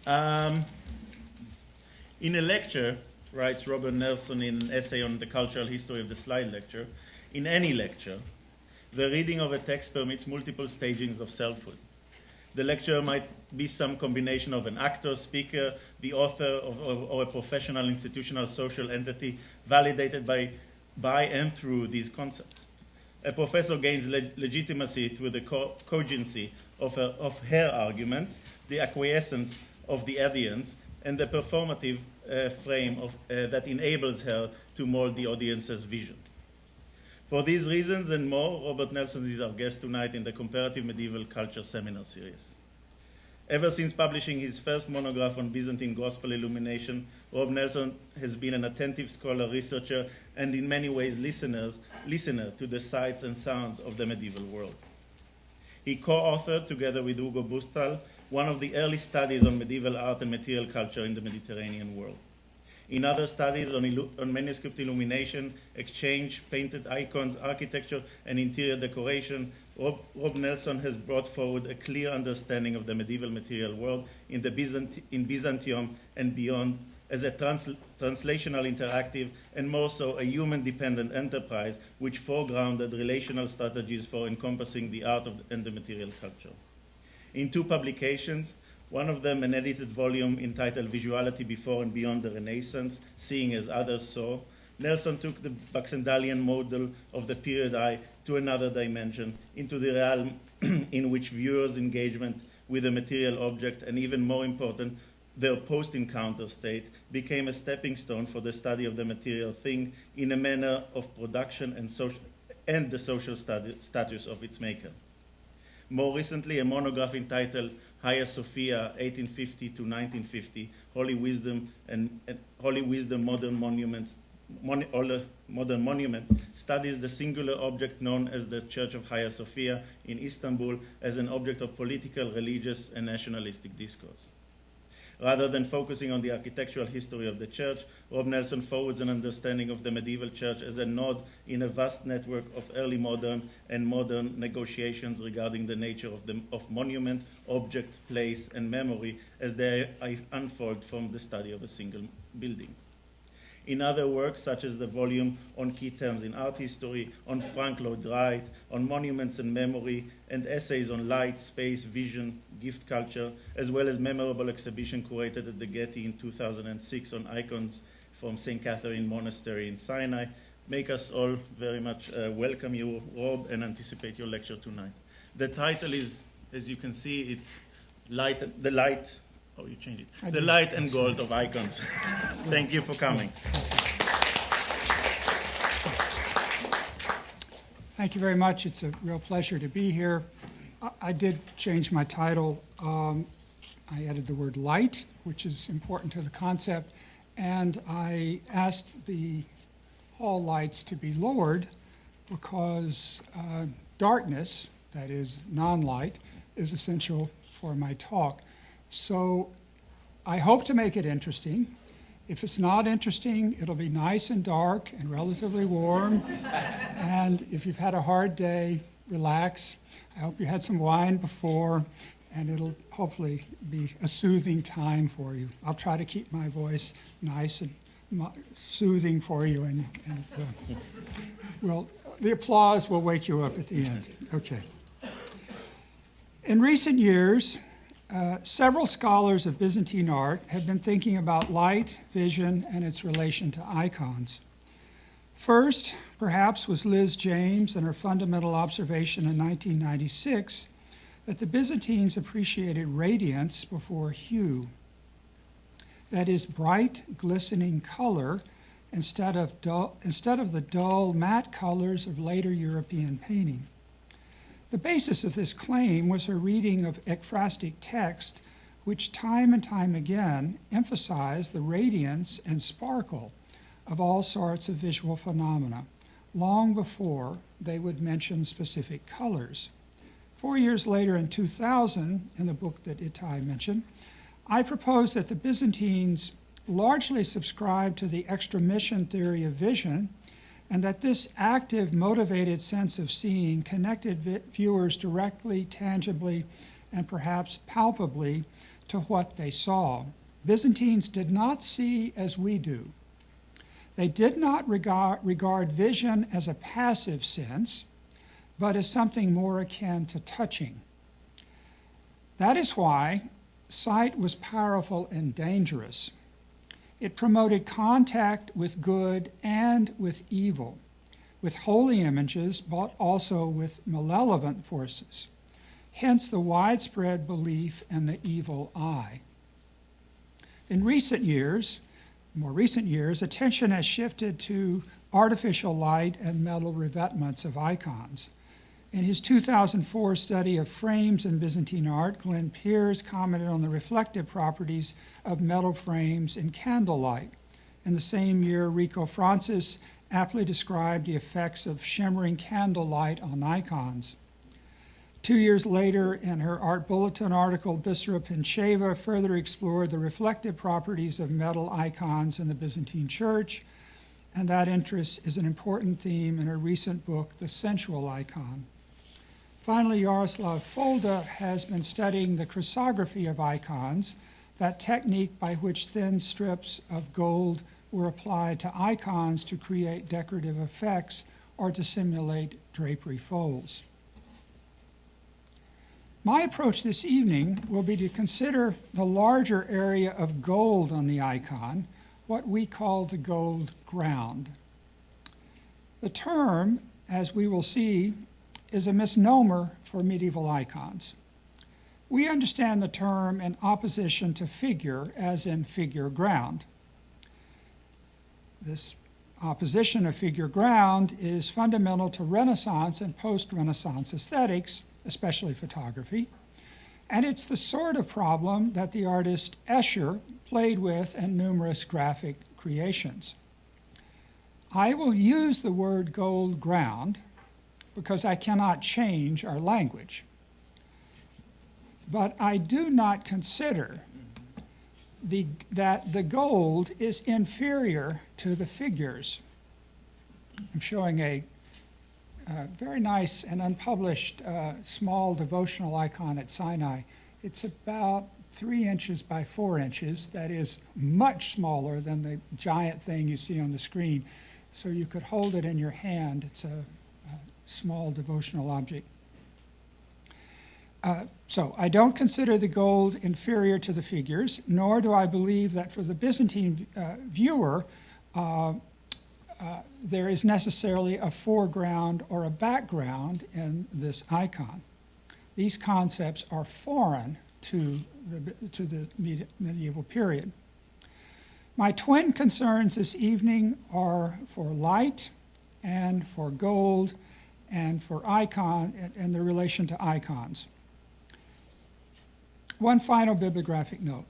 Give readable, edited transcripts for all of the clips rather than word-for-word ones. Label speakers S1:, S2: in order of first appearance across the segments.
S1: Um, in a lecture, writes Robert Nelson in an essay on the cultural history of the slide lecture, in any lecture, the reading of a text permits multiple stagings of selfhood. The lecturer might be some combination of an actor, speaker, the author, or a professional, institutional, social entity validated by and through these concepts. A professor gains legitimacy through the cogency of her arguments, the acquiescence of the audience, and the performative frame that enables her to mold the audience's vision. For these reasons and more, Robert Nelson is our guest tonight in the Comparative Medieval Culture Seminar Series. Ever since publishing his first monograph on Byzantine Gospel illumination, Rob Nelson has been an attentive scholar, researcher, and in many ways listener to the sights and sounds of the medieval world. He co-authored, together with Hugo Bustal, one of the early studies on medieval art and material culture in the Mediterranean world. In other studies on manuscript illumination, exchange, painted icons, architecture, and interior decoration, Rob Nelson has brought forward a clear understanding of the medieval material world in Byzantium and beyond as a translational, interactive, and more so a human-dependent enterprise which foregrounded relational strategies for encompassing the art and the material culture. In two publications, one of them an edited volume entitled Visuality Before and Beyond the Renaissance, Seeing as Others Saw, Nelson took the Baxendalian model of the period eye to another dimension, into the realm in which viewers' engagement with a material object, and even more important, their post-encounter state, became a stepping stone for the study of the material thing in a manner of production and the social status of its maker. More recently, a monograph entitled Hagia Sophia, 1850 to 1950, Holy Wisdom, Modern Monument, studies the singular object known as the Church of Hagia Sophia in Istanbul as an object of political, religious, and nationalistic discourse. Rather than focusing on the architectural history of the church, Rob Nelson forwards an understanding of the medieval church as a node in a vast network of early modern and modern negotiations regarding the nature of monument, object, place, and memory as they unfold from the study of a single building. In other works, such as the volume on key terms in art history, on Frank Lloyd Wright, on monuments and memory, and essays on light, space, vision, gift culture, as well as memorable exhibition curated at the Getty in 2006 on icons from St. Catherine Monastery in Sinai, make us all very much welcome you, Rob, and anticipate your lecture tonight. The title is, as you can see, it's The Light and Gold of Icons. Thank you for coming.
S2: Thank you very much. It's a real pleasure to be here. I did change my title. I added the word light, which is important to the concept, and I asked the hall lights to be lowered because darkness, that is non-light, is essential for my talk. So I hope to make it interesting. If it's not interesting, it'll be nice and dark and relatively warm. And if you've had a hard day, relax. I hope you had some wine before, and it'll hopefully be a soothing time for you. I'll try to keep my voice nice and soothing for you, and well, the applause will wake you up at the end. Okay. In recent years, several scholars of Byzantine art have been thinking about light, vision, and its relation to icons. First, perhaps, was Liz James and her fundamental observation in 1996 that the Byzantines appreciated radiance before hue. That is, bright, glistening color instead of the dull, matte colors of later European painting. The basis of this claim was her reading of ekphrastic text, which time and time again emphasized the radiance and sparkle of all sorts of visual phenomena, long before they would mention specific colors. 4 years later, in 2000, in the book that Itai mentioned, I proposed that the Byzantines largely subscribed to the extramission theory of vision, and that this active, motivated sense of seeing connected viewers directly, tangibly, and perhaps palpably to what they saw. Byzantines did not see as we do. They did not regard vision as a passive sense, but as something more akin to touching. That is why sight was powerful and dangerous. It promoted contact with good and with evil, with holy images, but also with malevolent forces. Hence the widespread belief in the evil eye. In more recent years, attention has shifted to artificial light and metal revetments of icons. In his 2004 study of frames in Byzantine art, Glenn Peers commented on the reflective properties of metal frames in candlelight. In the same year, Rico Francis aptly described the effects of shimmering candlelight on icons. 2 years later, in her Art Bulletin article, Bisera Pincheva further explored the reflective properties of metal icons in the Byzantine Church, and that interest is an important theme in her recent book, The Sensual Icon. Finally, Jaroslav Folda has been studying the chrysography of icons, that technique by which thin strips of gold were applied to icons to create decorative effects or to simulate drapery folds. My approach this evening will be to consider the larger area of gold on the icon, what we call the gold ground. The term, as we will see, is a misnomer for medieval icons. We understand the term in opposition to figure, as in figure ground. This opposition of figure ground is fundamental to Renaissance and post-Renaissance aesthetics, especially photography, and it's the sort of problem that the artist Escher played with in numerous graphic creations. I will use the word gold ground because I cannot change our language, but I do not consider that the gold is inferior to the figures. I'm showing a very nice and unpublished small devotional icon at Sinai. It's about 3 inches by 4 inches. That is much smaller than the giant thing you see on the screen. So you could hold it in your hand. It's a small devotional object. So I don't consider the gold inferior to the figures, nor do I believe that for the Byzantine viewer, there is necessarily a foreground or a background in this icon. These concepts are foreign to the medieval period. My twin concerns this evening are for light and for gold and for icon and the relation to icons. One final bibliographic note.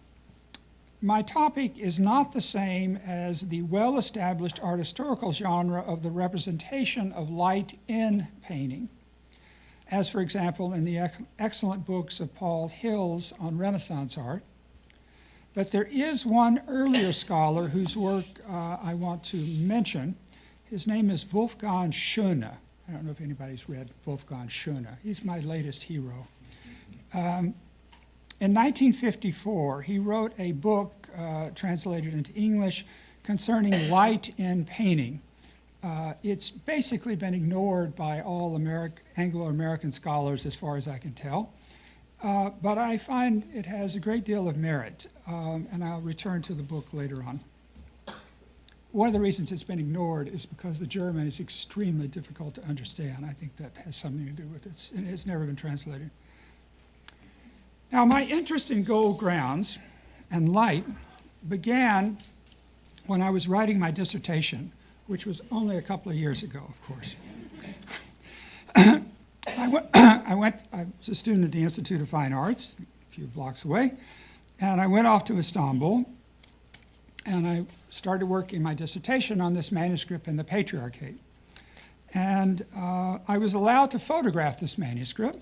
S2: My topic is not the same as the well-established art historical genre of the representation of light in painting, as for example in the excellent books of Paul Hills on Renaissance art. But there is one earlier scholar whose work I want to mention. His name is Wolfgang Schöne. I don't know if anybody's read Wolfgang Schöne. He's my latest hero. In 1954, he wrote a book translated into English concerning light in painting. It's basically been ignored by all Anglo-American scholars as far as I can tell, but I find it has a great deal of merit, and I'll return to the book later on. One of the reasons it's been ignored is because the German is extremely difficult to understand. I think that has something to do with it, and it's never been translated. Now, my interest in gold grounds and light began when I was writing my dissertation, which was only a couple of years ago, of course. I was a student at the Institute of Fine Arts, a few blocks away, and I went off to Istanbul, and I started working my dissertation on this manuscript in the Patriarchate. And I was allowed to photograph this manuscript.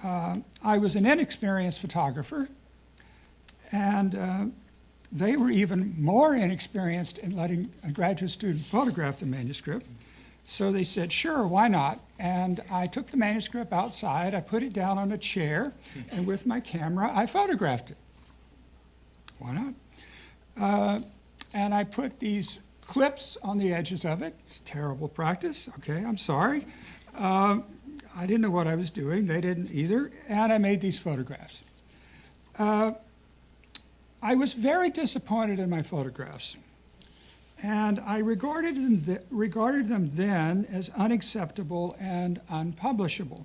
S2: I was an inexperienced photographer, and they were even more inexperienced in letting a graduate student photograph the manuscript. So they said, sure, why not? And I took the manuscript outside, I put it down on a chair, and with my camera, I photographed it. Why not? And I put these clips on the edges of it. It's terrible practice. Okay, I'm sorry. I didn't know what I was doing. They didn't either. And I made these photographs. I was very disappointed in my photographs. And I regarded them then as unacceptable and unpublishable.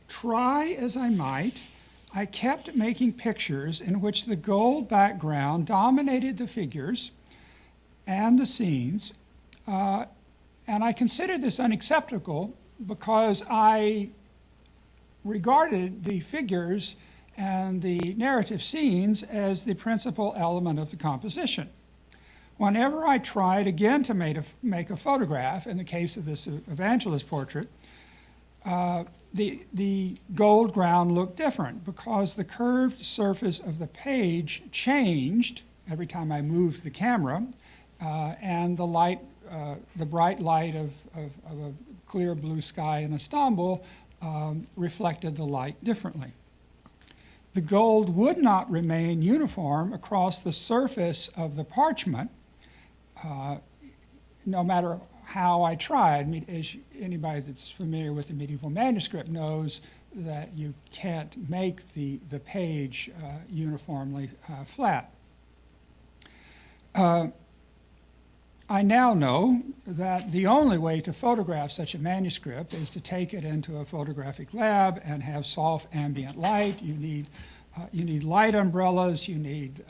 S2: Try as I might, I kept making pictures in which the gold background dominated the figures and the scenes, and I considered this unacceptable because I regarded the figures and the narrative scenes as the principal element of the composition. Whenever I tried again to make a photograph, in the case of this evangelist portrait, the gold ground looked different because the curved surface of the page changed every time I moved the camera, and the light, the bright light of a clear blue sky in Istanbul reflected the light differently. The gold would not remain uniform across the surface of the parchment, no matter how I tried. I mean, as anybody that's familiar with the medieval manuscript knows that you can't make the page uniformly flat. I now know that the only way to photograph such a manuscript is to take it into a photographic lab and have soft ambient light. You need light umbrellas, you need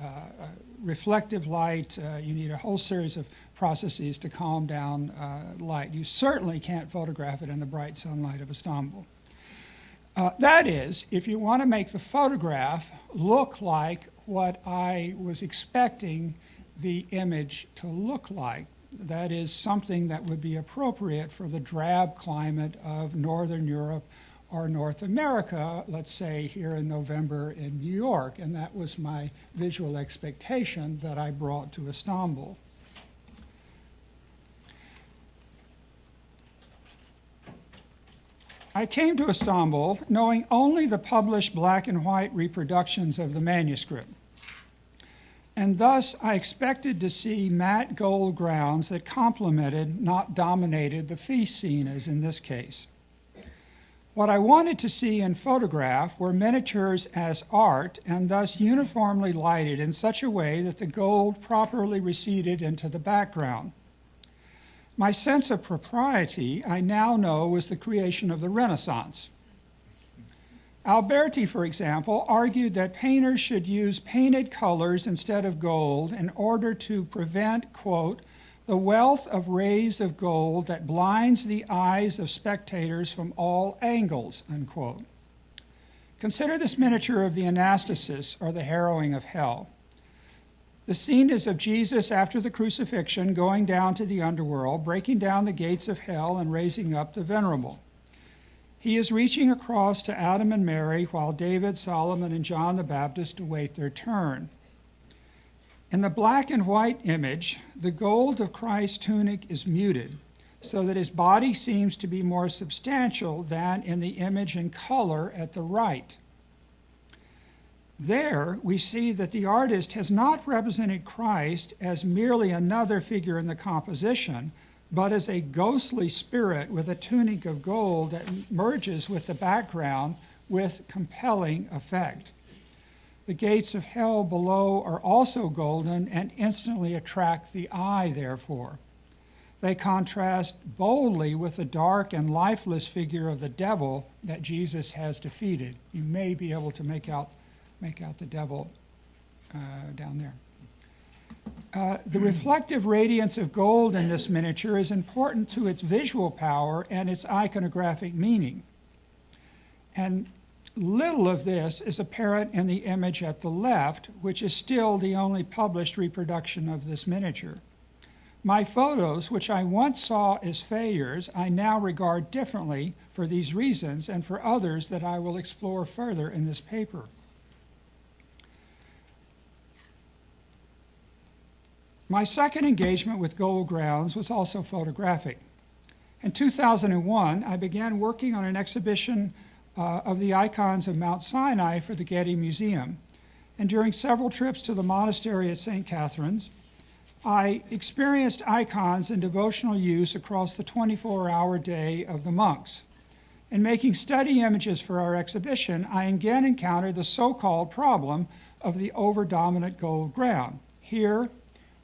S2: reflective light, you need a whole series of processes to calm down light. You certainly can't photograph it in the bright sunlight of Istanbul. That is, if you want to make the photograph look like what I was expecting the image to look like. That is something that would be appropriate for the drab climate of Northern Europe or North America, let's say here in November in New York. And that was my visual expectation that I brought to Istanbul. I came to Istanbul knowing only the published black and white reproductions of the manuscript. And thus, I expected to see matte gold grounds that complemented, not dominated, the feast scene, as in this case. What I wanted to see in photograph were miniatures as art, and thus uniformly lighted in such a way that the gold properly receded into the background. My sense of propriety, I now know, was the creation of the Renaissance. Alberti, for example, argued that painters should use painted colors instead of gold in order to prevent, quote, the wealth of rays of gold that blinds the eyes of spectators from all angles, unquote. Consider this miniature of the Anastasis, or the harrowing of hell. The scene is of Jesus after the crucifixion going down to the underworld, breaking down the gates of hell and raising up the venerable. He is reaching across to Adam and Mary while David, Solomon, and John the Baptist await their turn. In the black and white image, the gold of Christ's tunic is muted so that his body seems to be more substantial than in the image in color at the right. There, we see that the artist has not represented Christ as merely another figure in the composition, but as a ghostly spirit with a tunic of gold that merges with the background with compelling effect. The gates of hell below are also golden and instantly attract the eye, therefore. They contrast boldly with the dark and lifeless figure of the devil that Jesus has defeated. You may be able to make out the devil down there. The reflective radiance of gold in this miniature is important to its visual power and its iconographic meaning. And little of this is apparent in the image at the left, which is still the only published reproduction of this miniature. My photos, which I once saw as failures, I now regard differently for these reasons and for others that I will explore further in this paper. My second engagement with gold grounds was also photographic. In 2001, I began working on an exhibition of the icons of Mount Sinai for the Getty Museum. And during several trips to the monastery at St. Catherine's, I experienced icons in devotional use across the 24-hour day of the monks. In making study images for our exhibition, I again encountered the so-called problem of the over-dominant gold ground. Here,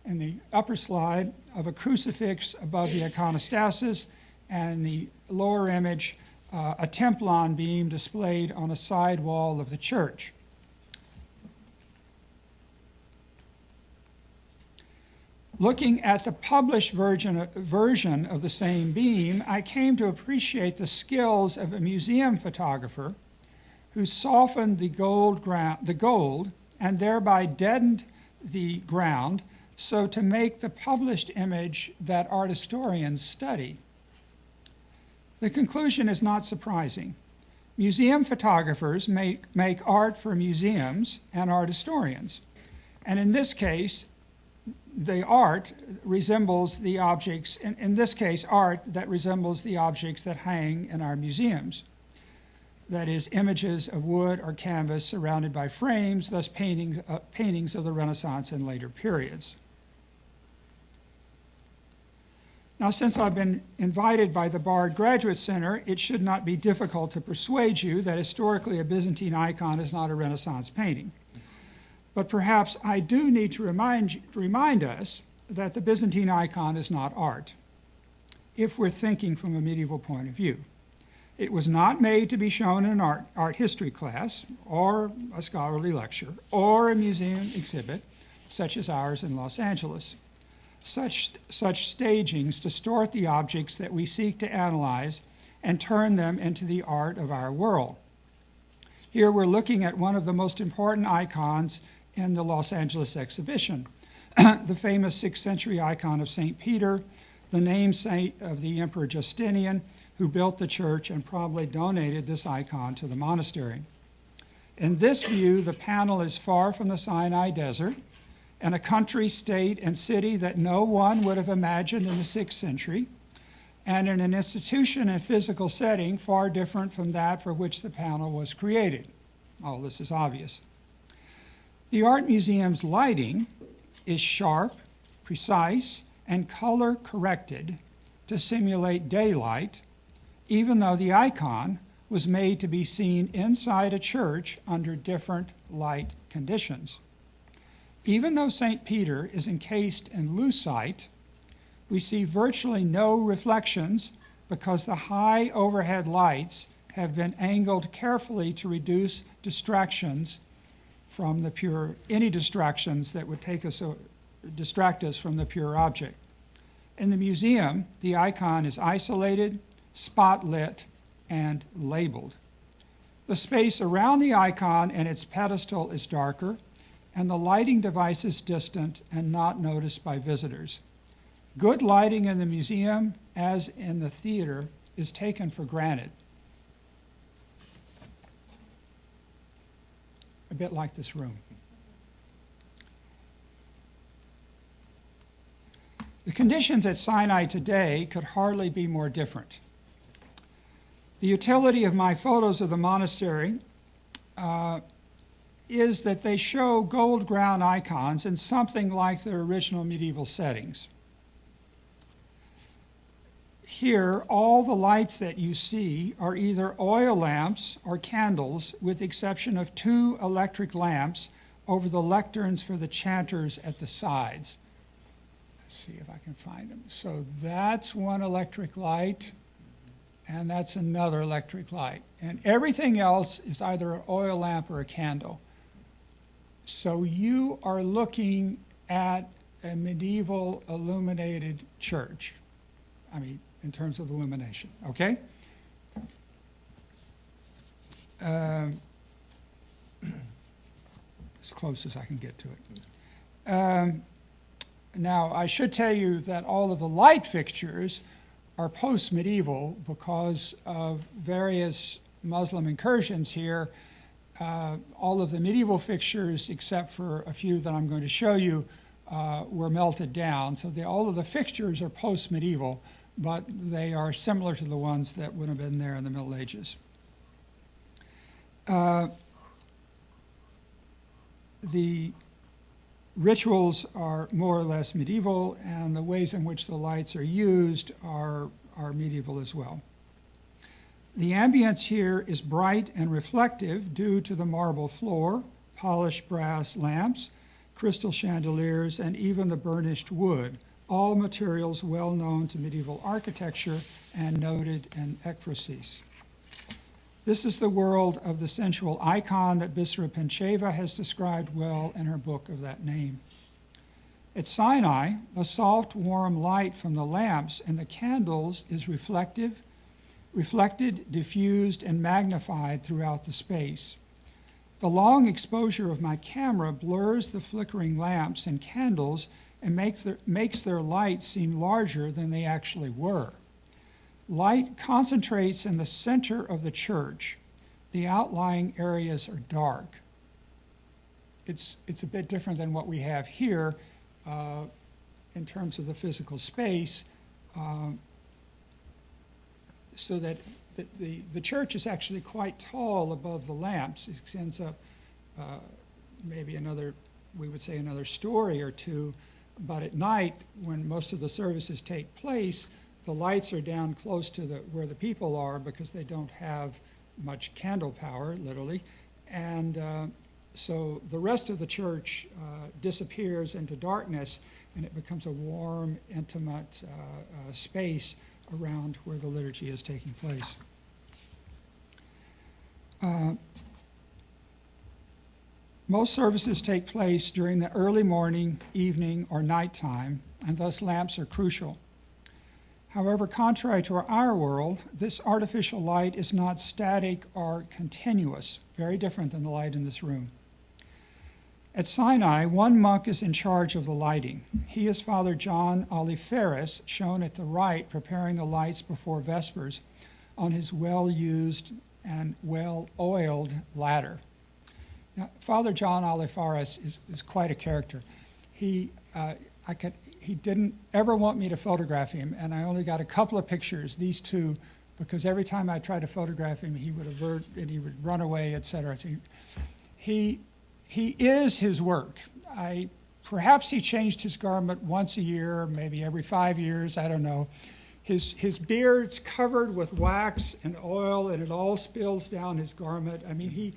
S2: in the upper slide, of a crucifix above the iconostasis, and the lower image, a templon beam displayed on a side wall of the church. Looking at the published version of the same beam, I came to appreciate the skills of a museum photographer who softened the gold and thereby deadened the ground so to make the published image that art historians study. The conclusion is not surprising. Museum photographers make art for museums and art historians. And in this case, the art resembles the objects, in this case, art that resembles the objects that hang in our museums. That is, images of wood or canvas surrounded by frames, thus paintings of the Renaissance and later periods. Now, since I've been invited by the Bard Graduate Center, it should not be difficult to persuade you that historically a Byzantine icon is not a Renaissance painting. But perhaps I do need to remind us that the Byzantine icon is not art, if we're thinking from a medieval point of view. It was not made to be shown in an art history class, or a scholarly lecture, or a museum exhibit, such as ours in Los Angeles. Such stagings distort the objects that we seek to analyze and turn them into the art of our world. Here we're looking at one of the most important icons in the Los Angeles exhibition, the famous 6th century icon of St. Peter, the namesake of the Emperor Justinian, who built the church and probably donated this icon to the monastery. In this view, the panel is far from the Sinai desert, and a country, state, and city that no one would have imagined in the 6th century, and in an institution and physical setting far different from that for which the panel was created. All this is obvious. The Art Museum's lighting is sharp, precise, and color-corrected to simulate daylight, even though the icon was made to be seen inside a church under different light conditions. Even though St. Peter is encased in lucite, we see virtually no reflections because the high overhead lights have been angled carefully to reduce distractions from the pure, any distractions that would distract us from the pure object. In the museum, the icon is isolated, spotlit, and labeled. The space around the icon and its pedestal is darker, and the lighting device is distant and not noticed by visitors. Good lighting in the museum, as in the theater, is taken for granted. A bit like this room. The conditions at Sinai today could hardly be more different. The utility of my photos of the monastery is that they show gold ground icons in something like their original medieval settings. Here, all the lights that you see are either oil lamps or candles, with the exception of 2 electric lamps over the lecterns for the chanters at the sides. Let's see if I can find them. So that's one electric light, and that's another electric light. And everything else is either an oil lamp or a candle. So you are looking at a medieval illuminated church. I mean, in terms of illumination, okay? As close as I can get to it. Now, I should tell you that all of the light fixtures are post-medieval because of various Muslim incursions here. All of the medieval fixtures, except for a few that I'm going to show you, were melted down. So all of the fixtures are post-medieval, but they are similar to the ones that would have been there in the Middle Ages. The rituals are more or less medieval, and the ways in which the lights are used are medieval as well. The ambience here is bright and reflective due to the marble floor, polished brass lamps, crystal chandeliers, and even the burnished wood, all materials well known to medieval architecture and noted in ekphrosis. This is the world of the sensual icon that Bisera Pencheva has described well in her book of that name. At Sinai, a soft, warm light from the lamps and the candles is reflected, diffused, and magnified throughout the space. The long exposure of my camera blurs the flickering lamps and candles and makes their light seem larger than they actually were. Light concentrates in the center of the church. The outlying areas are dark. It's a bit different than what we have here in terms of the physical space, so that the church is actually quite tall above the lamps. It extends up maybe another story or two, but at night, when most of the services take place, the lights are down close to where the people are because they don't have much candle power, literally, and so the rest of the church disappears into darkness, and it becomes a warm, intimate space around where the liturgy is taking place. Most services take place during the early morning, evening, or nighttime, and thus lamps are crucial. However, contrary to our world, this artificial light is not static or continuous, very different than the light in this room. At Sinai, one monk is in charge of the lighting. He is Father John Aliferis, shown at the right, preparing the lights before Vespers on his well-used and well-oiled ladder. Now, Father John Aliferis is quite a character. He didn't ever want me to photograph him, and I only got a couple of pictures, these two, because every time I tried to photograph him, he would avert and he would run away, etc. So he is his work. Perhaps he changed his garment once a year, maybe every 5 years, I don't know. His beard's covered with wax and oil, and it all spills down his garment. I mean, he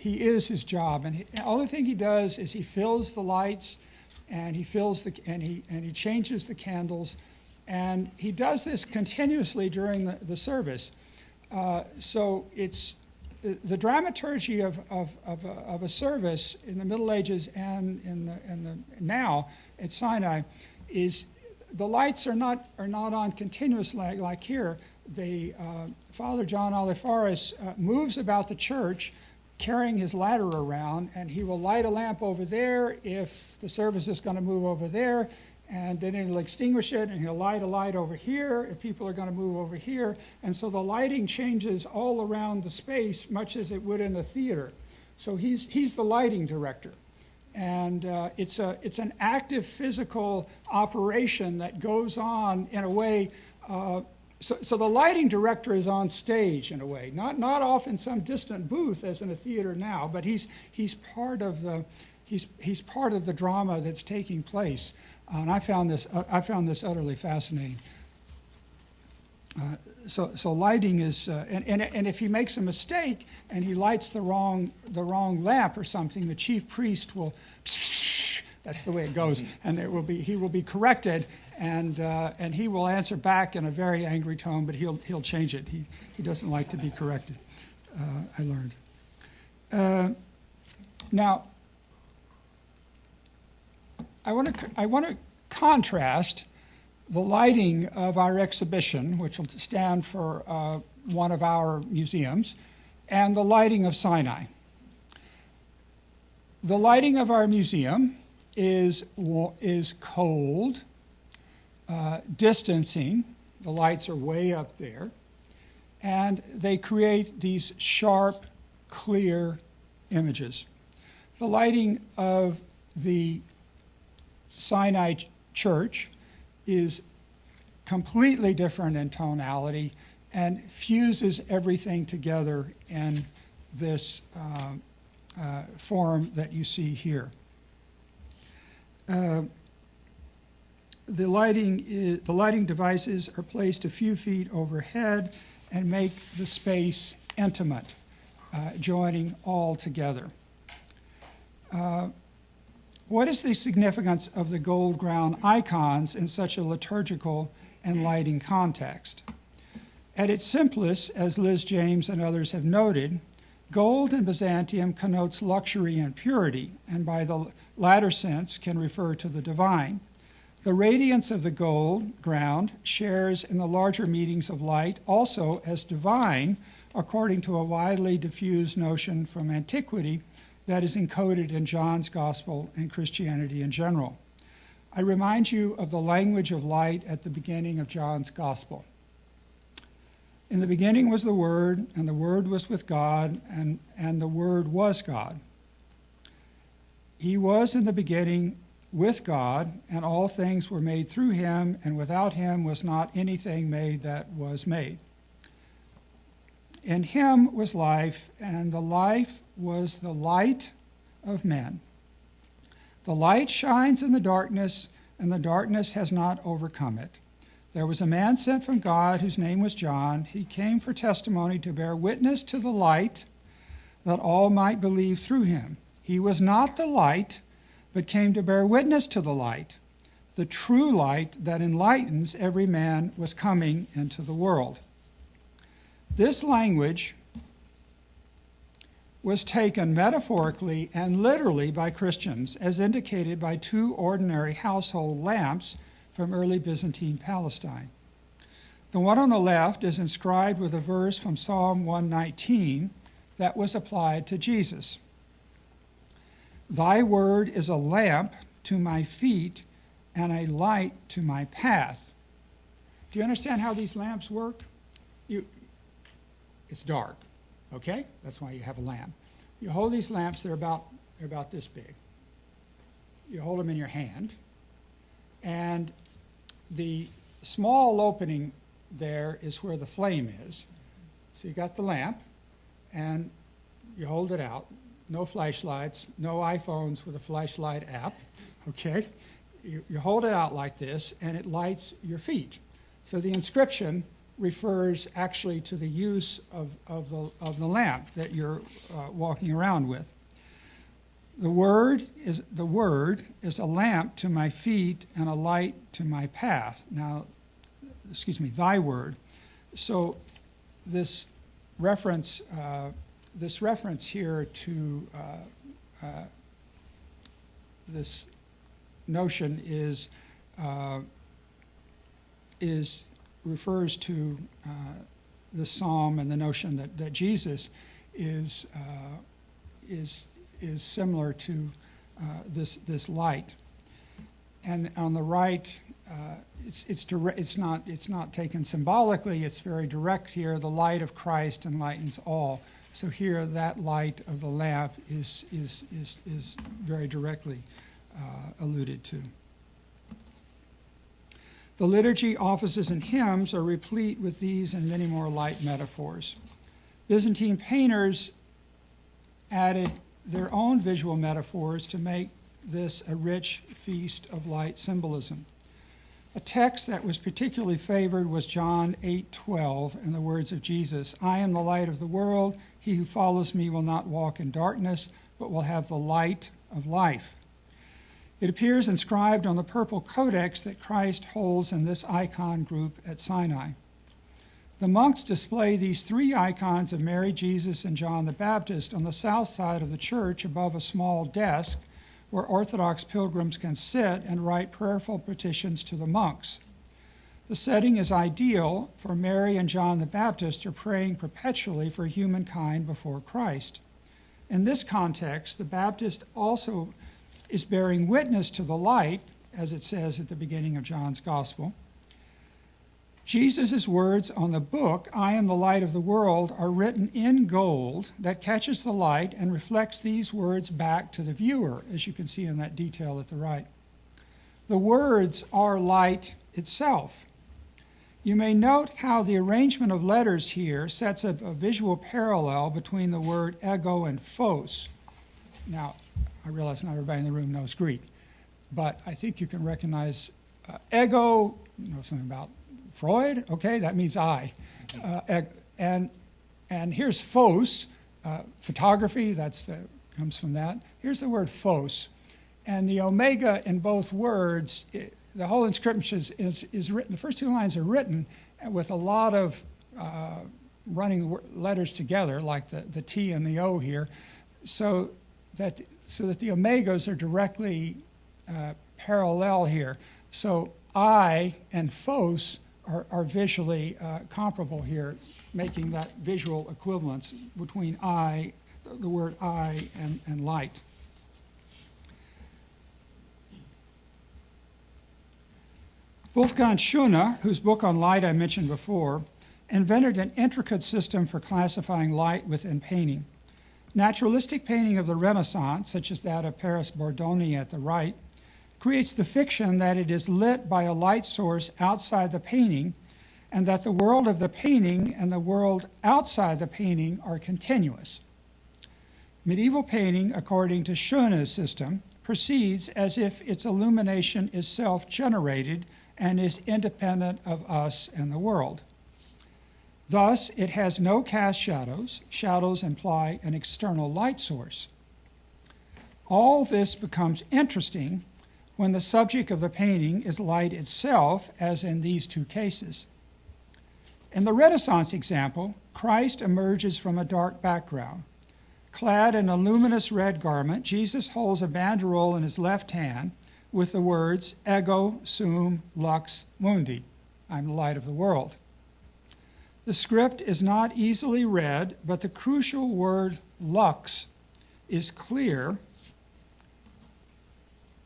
S2: is his job, and the only thing he does is he fills the lights, and he changes the candles, and he does this continuously during the service. So it's the dramaturgy of a service in the Middle Ages and now at Sinai is the lights are not on continuous like here. Father John Aliferis moves about the church carrying his ladder around, and he will light a lamp over there if the service is going to move over there, and then he'll extinguish it, and he'll light a light over here if people are going to move over here. And so the lighting changes all around the space, much as it would in a theater. So he's the lighting director. And it's an active physical operation that goes on in a way. So the lighting director is on stage in a way, not off in some distant booth as in a theater now, but he's part of the drama that's taking place. And I found this utterly fascinating. So lighting is, and if he makes a mistake and he lights the wrong lamp or something, the chief priest will, that's the way it goes, and he will be corrected, and he will answer back in a very angry tone, but he'll change it. He doesn't like to be corrected. I learned. Now, I want to contrast the lighting of our exhibition, which will stand for one of our museums, and the lighting of Sinai. The lighting of our museum is cold, distancing. The lights are way up there, and they create these sharp, clear images. The lighting of the Sinai church is completely different in tonality and fuses everything together in this form that you see here. The lighting devices are placed a few feet overhead and make the space intimate, joining all together. What is the significance of the gold ground icons in such a liturgical and lighting context? At its simplest, as Liz James and others have noted, gold in Byzantium connotes luxury and purity, and by the latter sense can refer to the divine. The radiance of the gold ground shares in the larger meanings of light also as divine, according to a widely diffused notion from antiquity that is encoded in John's Gospel and Christianity in general. I remind you of the language of light at the beginning of John's Gospel. In the beginning was the Word, and the Word was with God, and the Word was God. He was in the beginning with God, and all things were made through him, and without him was not anything made that was made. In him was life, and the life was the light of men. The light shines in the darkness, and the darkness has not overcome it. There was a man sent from God whose name was John. He came for testimony to bear witness to the light, that all might believe through him. He was not the light, but came to bear witness to the light. The true light that enlightens every man was coming into the world. This language was taken metaphorically and literally by Christians, as indicated by two ordinary household lamps from early Byzantine Palestine. The one on the left is inscribed with a verse from Psalm 119 that was applied to Jesus. Thy word is a lamp to my feet and a light to my path. Do you understand how these lamps work? It's dark, okay? That's why you have a lamp. You hold these lamps, they're about this big. You hold them in your hand, and the small opening there is where the flame is. So you got the lamp, and you hold it out. No flashlights, no iPhones with a flashlight app, okay? You hold it out like this, and it lights your feet. So the inscription refers actually to the use of the lamp that you're walking around with. The word is a lamp to my feet and a light to my path. Now, thy word. So this reference here to this notion refers to the psalm and the notion that Jesus is similar to this light. And on the right, it's not taken symbolically. It's very direct here. The light of Christ enlightens all. So here, that light of the lamp is very directly alluded to. The liturgy, offices, and hymns are replete with these and many more light metaphors. Byzantine painters added their own visual metaphors to make this a rich feast of light symbolism. A text that was particularly favored was John 8:12 and the words of Jesus, I am the light of the world. He who follows me will not walk in darkness, but will have the light of life. It appears inscribed on the purple codex that Christ holds in this icon group at Sinai. The monks display these three icons of Mary, Jesus, and John the Baptist on the south side of the church above a small desk where Orthodox pilgrims can sit and write prayerful petitions to the monks. The setting is ideal, for Mary and John the Baptist are praying perpetually for humankind before Christ. In this context, the Baptist also is bearing witness to the light, as it says at the beginning of John's Gospel. Jesus' words on the book, I am the light of the world, are written in gold that catches the light and reflects these words back to the viewer, as you can see in that detail at the right. The words are light itself. You may note how the arrangement of letters here sets up a visual parallel between the word ego and phos. Now, I realize not everybody in the room knows Greek, but I think you can recognize ego, you know something about Freud, okay, that means I. And here's phos, photography, comes from that. Here's the word phos. And the omega in both words, the whole inscription is written, the first two lines are written with a lot of running letters together, like the T and the O here, so that the omegas are directly parallel here. So I and phos are visually comparable here, making that visual equivalence between the word I and light. Wolfgang Schöne, whose book on light I mentioned before, invented an intricate system for classifying light within painting. Naturalistic painting of the Renaissance, such as that of Paris Bordoni at the right, creates the fiction that it is lit by a light source outside the painting, and that the world of the painting and the world outside the painting are continuous. Medieval painting, according to Schöne's system, proceeds as if its illumination is self-generated and is independent of us and the world. Thus, it has no cast shadows. Shadows imply an external light source. All this becomes interesting when the subject of the painting is light itself, as in these two cases. In the Renaissance example, Christ emerges from a dark background. Clad in a luminous red garment, Jesus holds a banderole in his left hand with the words, Ego sum lux mundi, I'm the light of the world. The script is not easily read, but the crucial word lux is clear.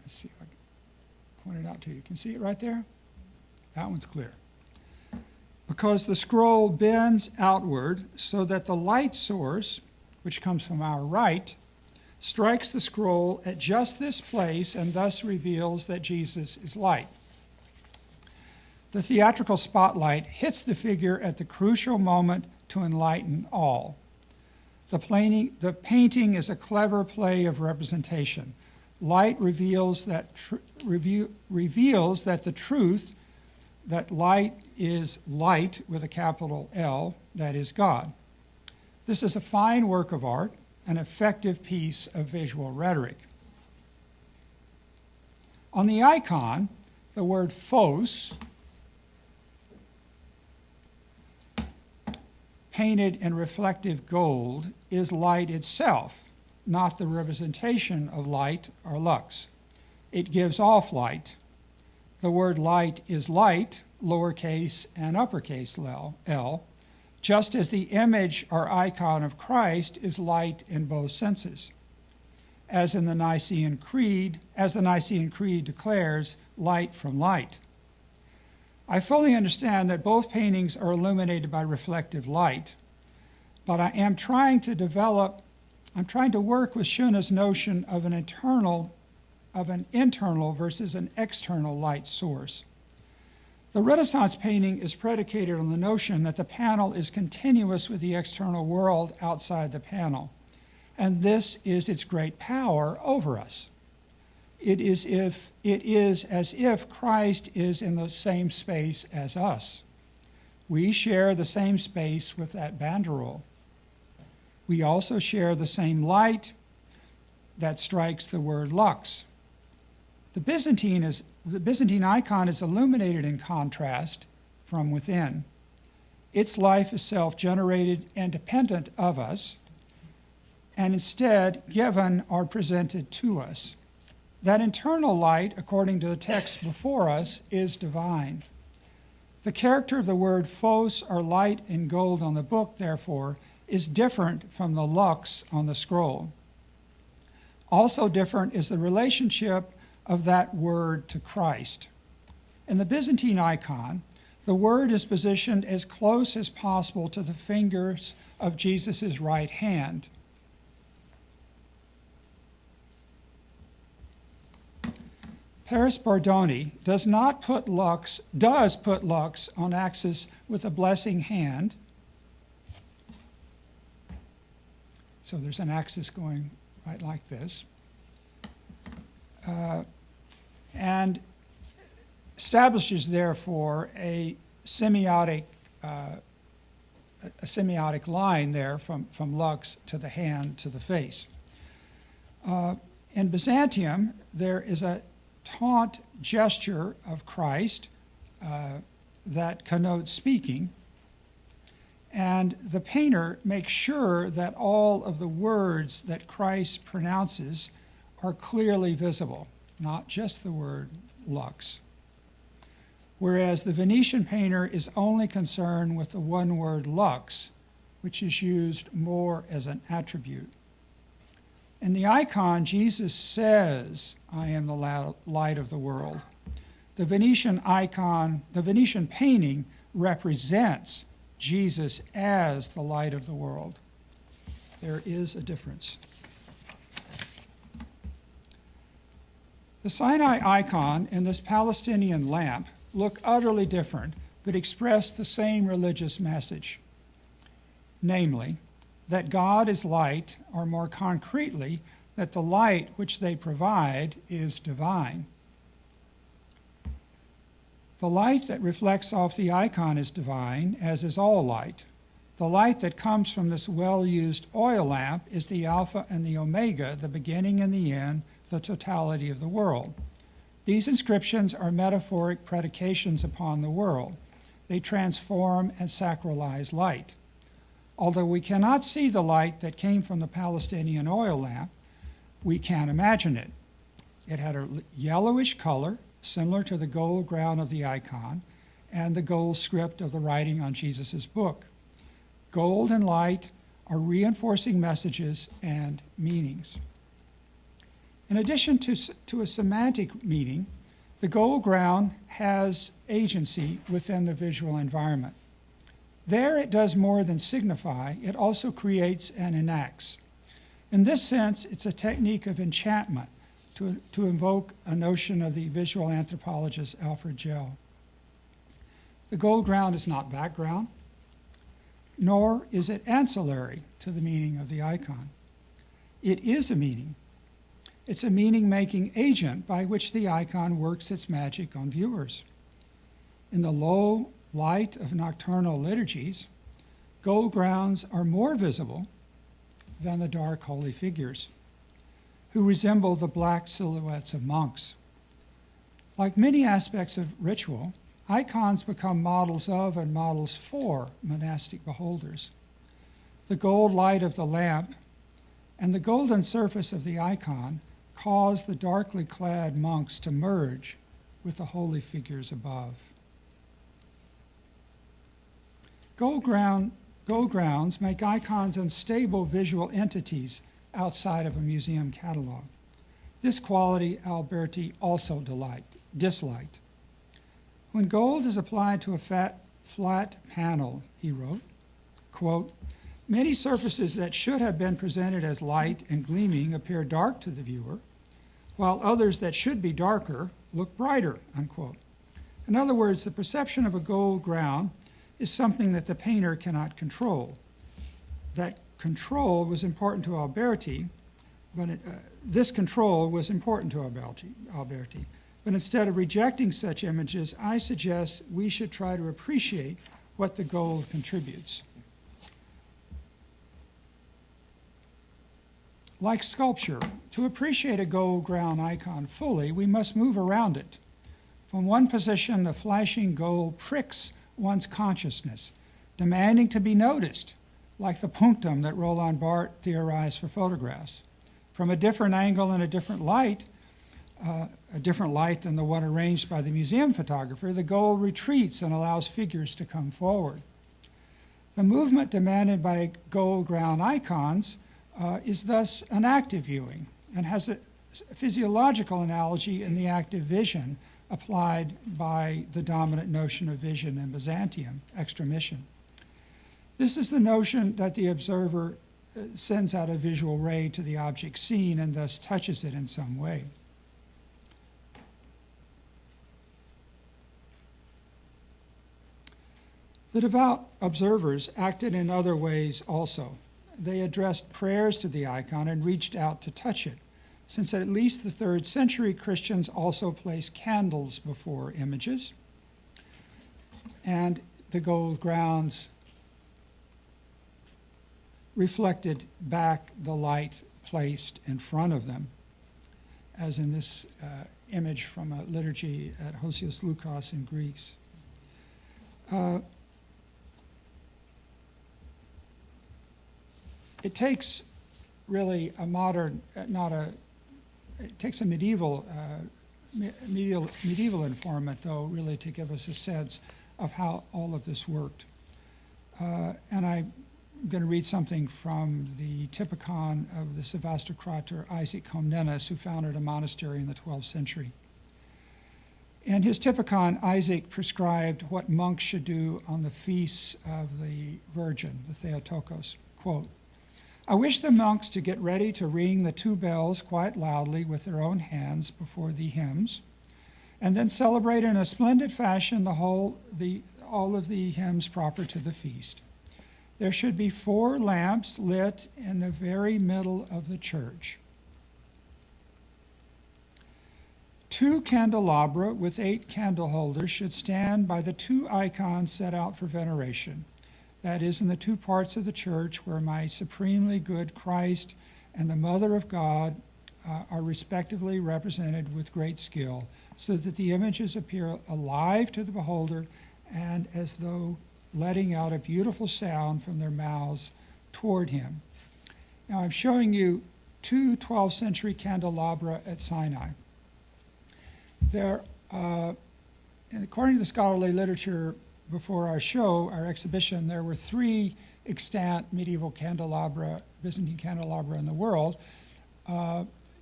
S2: Let's see if I can point it out to you. You can see it right there? That one's clear. Because the scroll bends outward so that the light source, which comes from our right, strikes the scroll at just this place and thus reveals that Jesus is light. The theatrical spotlight hits the figure at the crucial moment to enlighten all. The painting is a clever play of representation. Light reveals that the truth, that light is light with a capital L, that is God. This is a fine work of art, an effective piece of visual rhetoric. On the icon, the word phos, painted in reflective gold, is light itself, not the representation of light or lux. It gives off light. The word light is light, lowercase and uppercase L, just as the image or icon of Christ is light in both senses. As the Nicene Creed declares, light from light. I fully understand that both paintings are illuminated by reflective light, but I am trying to work with Schöne's notion of an internal versus an external light source. The Renaissance painting is predicated on the notion that the panel is continuous with the external world outside the panel, and this is its great power over us. It is as if Christ is in the same space as us. We share the same space with that banderole. We also share the same light that strikes the word lux. The Byzantine icon is illuminated in contrast from within. Its life is self-generated and dependent of us, and instead given or presented to us. That internal light, according to the text before us, is divine. The character of the word phos, or light in gold on the book, therefore, is different from the lux on the scroll. Also different is the relationship of that word to Christ. In the Byzantine icon, the word is positioned as close as possible to the fingers of Jesus' right hand. Paris Bordoni does put lux on axis with a blessing hand. So there's an axis going right like this. And establishes, therefore, a semiotic line there from lux to the hand to the face. In Byzantium, there is a taunt gesture of Christ that connotes speaking, and the painter makes sure that all of the words that Christ pronounces are clearly visible, not just the word lux. Whereas the Venetian painter is only concerned with the one word lux, which is used more as an attribute. In the icon, Jesus says, "I am the light of the world." The Venetian painting represents Jesus as the light of the world. There is a difference. The Sinai icon and this Palestinian lamp look utterly different, but express the same religious message, namely, that God is light, or more concretely, that the light which they provide is divine. The light that reflects off the icon is divine, as is all light. The light that comes from this well-used oil lamp is the Alpha and the Omega, the beginning and the end, the totality of the world. These inscriptions are metaphoric predications upon the world. They transform and sacralize light. Although we cannot see the light that came from the Palestinian oil lamp, we can imagine it. It had a yellowish color, similar to the gold ground of the icon and the gold script of the writing on Jesus' book. Gold and light are reinforcing messages and meanings. In addition to a semantic meaning, the gold ground has agency within the visual environment. There it does more than signify, it also creates and enacts. In this sense, it's a technique of enchantment to invoke a notion of the visual anthropologist Alfred Gell. The gold ground is not background, nor is it ancillary to the meaning of the icon. It is a meaning. It's a meaning-making agent by which the icon works its magic on viewers. In the low light of nocturnal liturgies, gold grounds are more visible than the dark holy figures, who resemble the black silhouettes of monks. Like many aspects of ritual, icons become models of and models for monastic beholders. The gold light of the lamp and the golden surface of the icon cause the darkly clad monks to merge with the holy figures above. Gold grounds make icons unstable visual entities outside of a museum catalog. This quality Alberti also disliked. When gold is applied to a flat panel, he wrote, quote, "Many surfaces that should have been presented as light and gleaming appear dark to the viewer, while others that should be darker look brighter," unquote. In other words, the perception of a gold ground is something that the painter cannot control. That control was important to Alberti, but this control was important to Alberti. But instead of rejecting such images, I suggest we should try to appreciate what the gold contributes. Like sculpture, to appreciate a gold ground icon fully, we must move around it. From one position, the flashing gold pricks one's consciousness, demanding to be noticed, like the punctum that Roland Barthes theorized for photographs. From a different angle and a different light than the one arranged by the museum photographer, the gold retreats and allows figures to come forward. The movement demanded by gold ground icons is thus an active viewing and has a physiological analogy in the active vision applied by the dominant notion of vision in Byzantium, extramission. This is the notion that the observer sends out a visual ray to the object seen and thus touches it in some way. The devout observers acted in other ways also. They addressed prayers to the icon and reached out to touch it, since at least the 3rd century Christians also placed candles before images, and the gold grounds reflected back the light placed in front of them, as in this image from a liturgy at Hosios Lukos in Greece. It takes really a modern, it takes a medieval informant, though, really to give us a sense of how all of this worked. And I'm going to read something from the Typicon of the Sevastocrator Isaac Comnenus, who founded a monastery in the 12th century. In his Typicon, Isaac prescribed what monks should do on the feasts of the Virgin, the Theotokos. Quote, "I wish the monks to get ready to ring the 2 bells quite loudly with their own hands before the hymns, and then celebrate in a splendid fashion all of the hymns proper to the feast. There should be 4 lamps lit in the very middle of the church. 2 candelabra with 8 candle holders should stand by the 2 icons set out for veneration. That is, in the 2 parts of the church where my supremely good Christ and the Mother of God are respectively represented with great skill, so that the images appear alive to the beholder and as though letting out a beautiful sound from their mouths toward him." Now I'm showing you 2 12th century candelabra at Sinai. There, according to the scholarly literature before our show, our exhibition, there were 3 extant medieval candelabra, Byzantine candelabra in the world.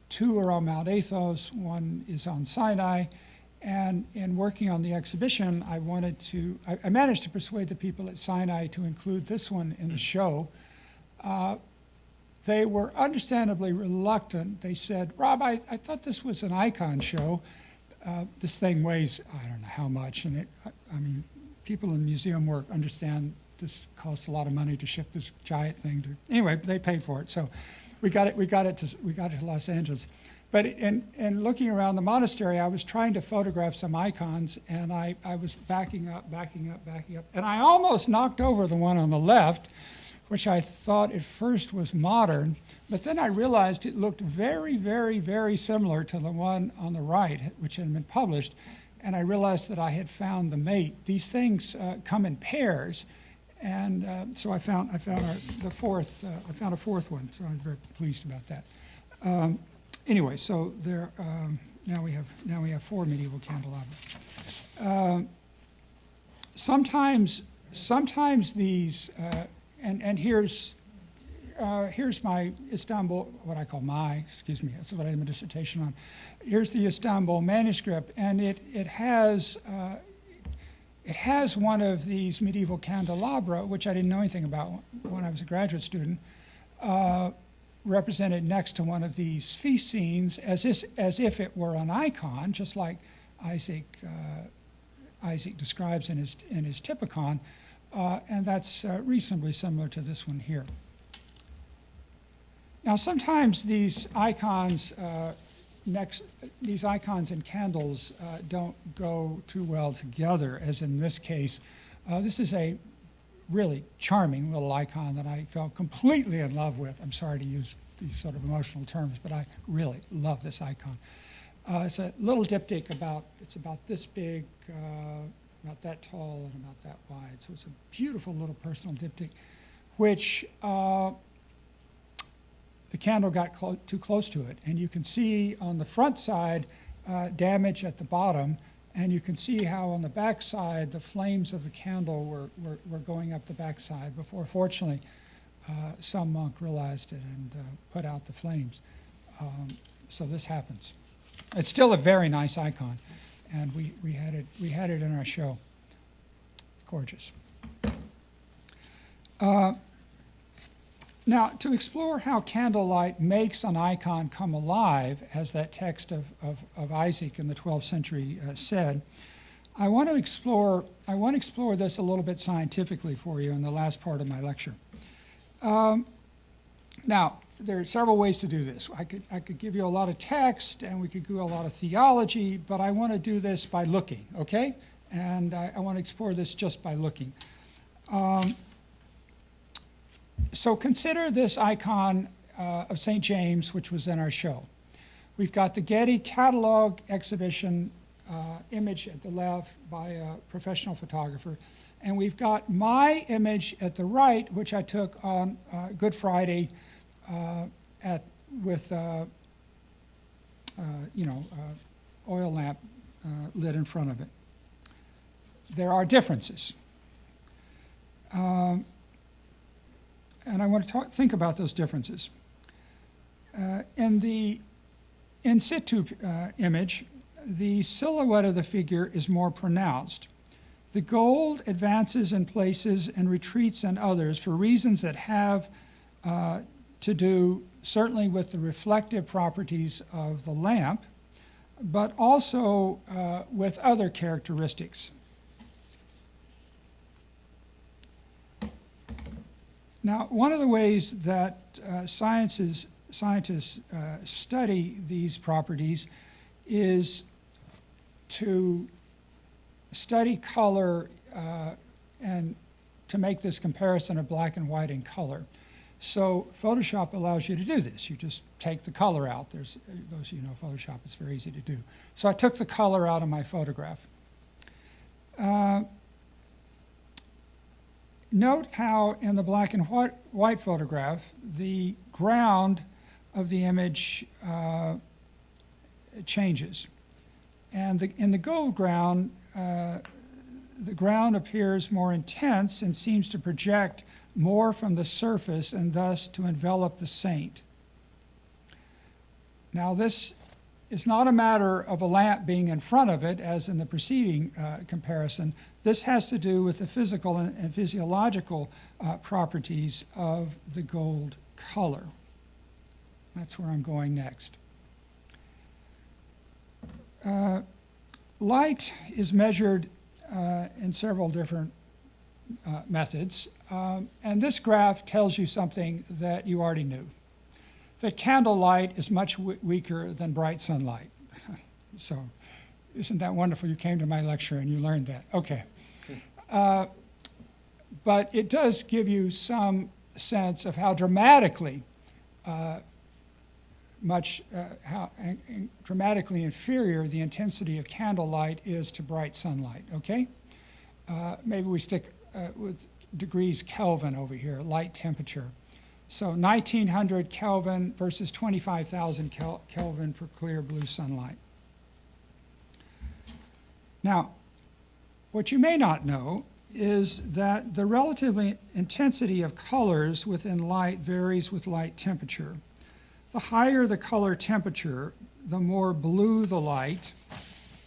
S2: 2 are on Mount Athos, 1 is on Sinai. And in working on the exhibition, I managed to persuade the people at Sinai to include this one in the show. They were understandably reluctant. They said, "Rob, I thought this was an icon show. This thing weighs, I don't know how much." And people in museum work understand this costs a lot of money to ship this giant thing to. Anyway, they paid for it, so we got it to Los Angeles. But in looking around the monastery, I was trying to photograph some icons, and I was backing up, and I almost knocked over the one on the left, which I thought at first was modern, but then I realized it looked very, very, very similar to the one on the right, which had been published, and I realized that I had found the mate. These things come in pairs, and so I found a fourth one, so I'm very pleased about that. Anyway, so there now we have 4 medieval candelabra. Sometimes these and here's my Istanbul, what I call that's what I did my dissertation on. Here's the Istanbul manuscript, and it has one of these medieval candelabra, which I didn't know anything about when I was a graduate student, represented next to one of these feast scenes as if it were an icon, just like Isaac describes in his Typicon, and that's reasonably similar to this one here. Now, sometimes these icons and candles don't go too well together, as in this case. This is a really charming little icon that I fell completely in love with. I'm sorry to use these sort of emotional terms, but I really love this icon. It's a little diptych it's about this big, about that tall, and about that wide. So it's a beautiful little personal diptych, which the candle got too close to it. And you can see on the front side damage at the bottom, and you can see how on the back side the flames of the candle were going up the back side before, fortunately, some monk realized it and put out the flames. So this happens. It's still a very nice icon, and we had it in our show. Gorgeous. Now, to explore how candlelight makes an icon come alive, as that text of Isaac in the 12th century said, I want to explore this a little bit scientifically for you in the last part of my lecture. Now, there are several ways to do this. I could give you a lot of text, and we could do a lot of theology, but I want to do this by looking, okay? And I want to explore this just by looking. So consider this icon of St. James, which was in our show. We've got the Getty catalog exhibition image at the left by a professional photographer, and we've got my image at the right, which I took on Good Friday with oil lamp lit in front of it. There are differences. And I want to think about those differences. In the in situ image, the silhouette of the figure is more pronounced. The gold advances in places and retreats in others for reasons that have to do certainly with the reflective properties of the lamp, but also with other characteristics. Now, one of the ways that scientists study these properties is to study color and to make this comparison of black and white in color. So Photoshop allows you to do this. You just take the color out. Those of you who know Photoshop, it's very easy to do. So I took the color out of my photograph. Note how in the black and white photograph, the ground of the image changes. And in the gold ground, the ground appears more intense and seems to project more from the surface and thus to envelop the saint. Now, this is not a matter of a lamp being in front of it, as in the preceding comparison. This has to do with the physical and physiological properties of the gold color. That's where I'm going next. Light is measured in several different methods, and this graph tells you something that you already knew, that candlelight is much weaker than bright sunlight. So isn't that wonderful? You came to my lecture and you learned that. Okay. But it does give you some sense of how dramatically dramatically inferior the intensity of candlelight is to bright sunlight, okay? Maybe we stick with degrees Kelvin over here, light temperature. So 1900 Kelvin versus 25,000 Kelvin for clear blue sunlight. Now, what you may not know is that the relative intensity of colors within light varies with light temperature. The higher the color temperature, the more blue the light.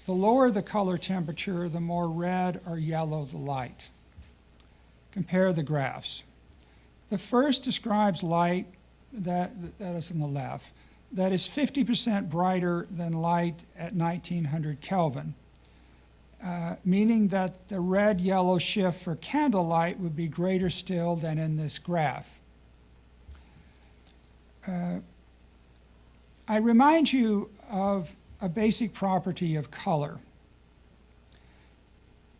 S2: The lower the color temperature, the more red or yellow the light. Compare the graphs. The first describes light, that is on the left, that is 50% brighter than light at 1900 Kelvin, meaning that the red-yellow shift for candlelight would be greater still than in this graph. I remind you of a basic property of color.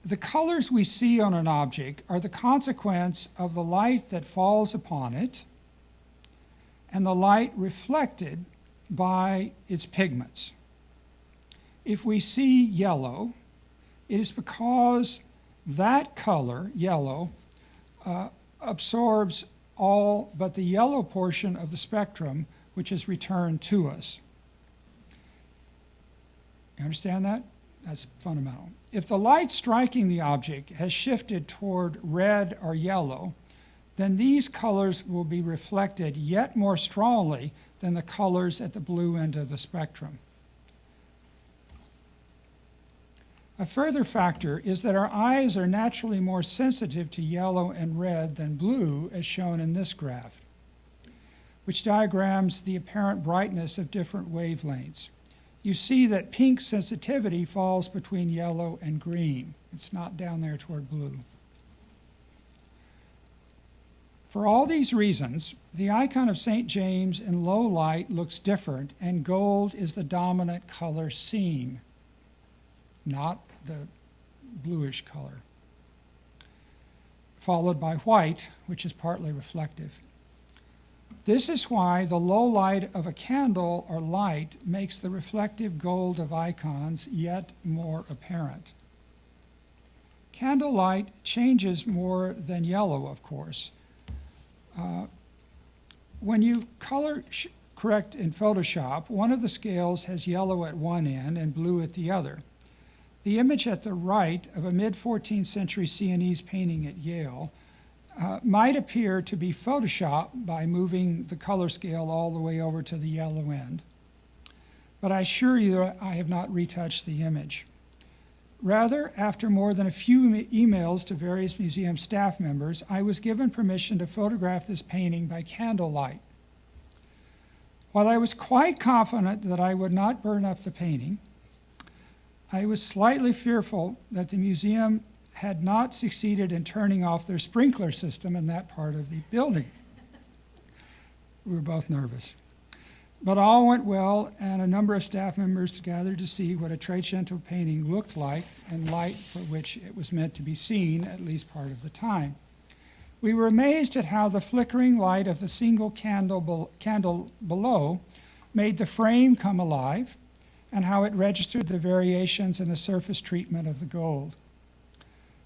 S2: The colors we see on an object are the consequence of the light that falls upon it and the light reflected by its pigments. If we see yellow, it is because that color, yellow, absorbs all but the yellow portion of the spectrum which is returned to us. You understand that? That's fundamental. If the light striking the object has shifted toward red or yellow, then these colors will be reflected yet more strongly than the colors at the blue end of the spectrum. A further factor is that our eyes are naturally more sensitive to yellow and red than blue, as shown in this graph, which diagrams the apparent brightness of different wavelengths. you see that pink sensitivity falls between yellow and green. It's not down there toward blue. For all these reasons, the icon of St. James in low light looks different, and gold is the dominant color seen, not the bluish color, followed by white, which is partly reflective. This is why the low light of a candle or light makes the reflective gold of icons yet more apparent. Candle light changes more than yellow, of course. When you color correct in Photoshop, one of the scales has yellow at one end and blue at the other. The image at the right of a mid-14th century Sienese painting at Yale might appear to be Photoshopped by moving the color scale all the way over to the yellow end. But I assure you I have not retouched the image. Rather, after more than a few emails to various museum staff members, I was given permission to photograph this painting by candlelight. While I was quite confident that I would not burn up the painting, I was slightly fearful that the museum had not succeeded in turning off their sprinkler system in that part of the building. We were both nervous. But all went well, and a number of staff members gathered to see what a Trecento painting looked like and light for which it was meant to be seen, at least part of the time. We were amazed at how the flickering light of the single candle below made the frame come alive, and how it registered the variations in the surface treatment of the gold.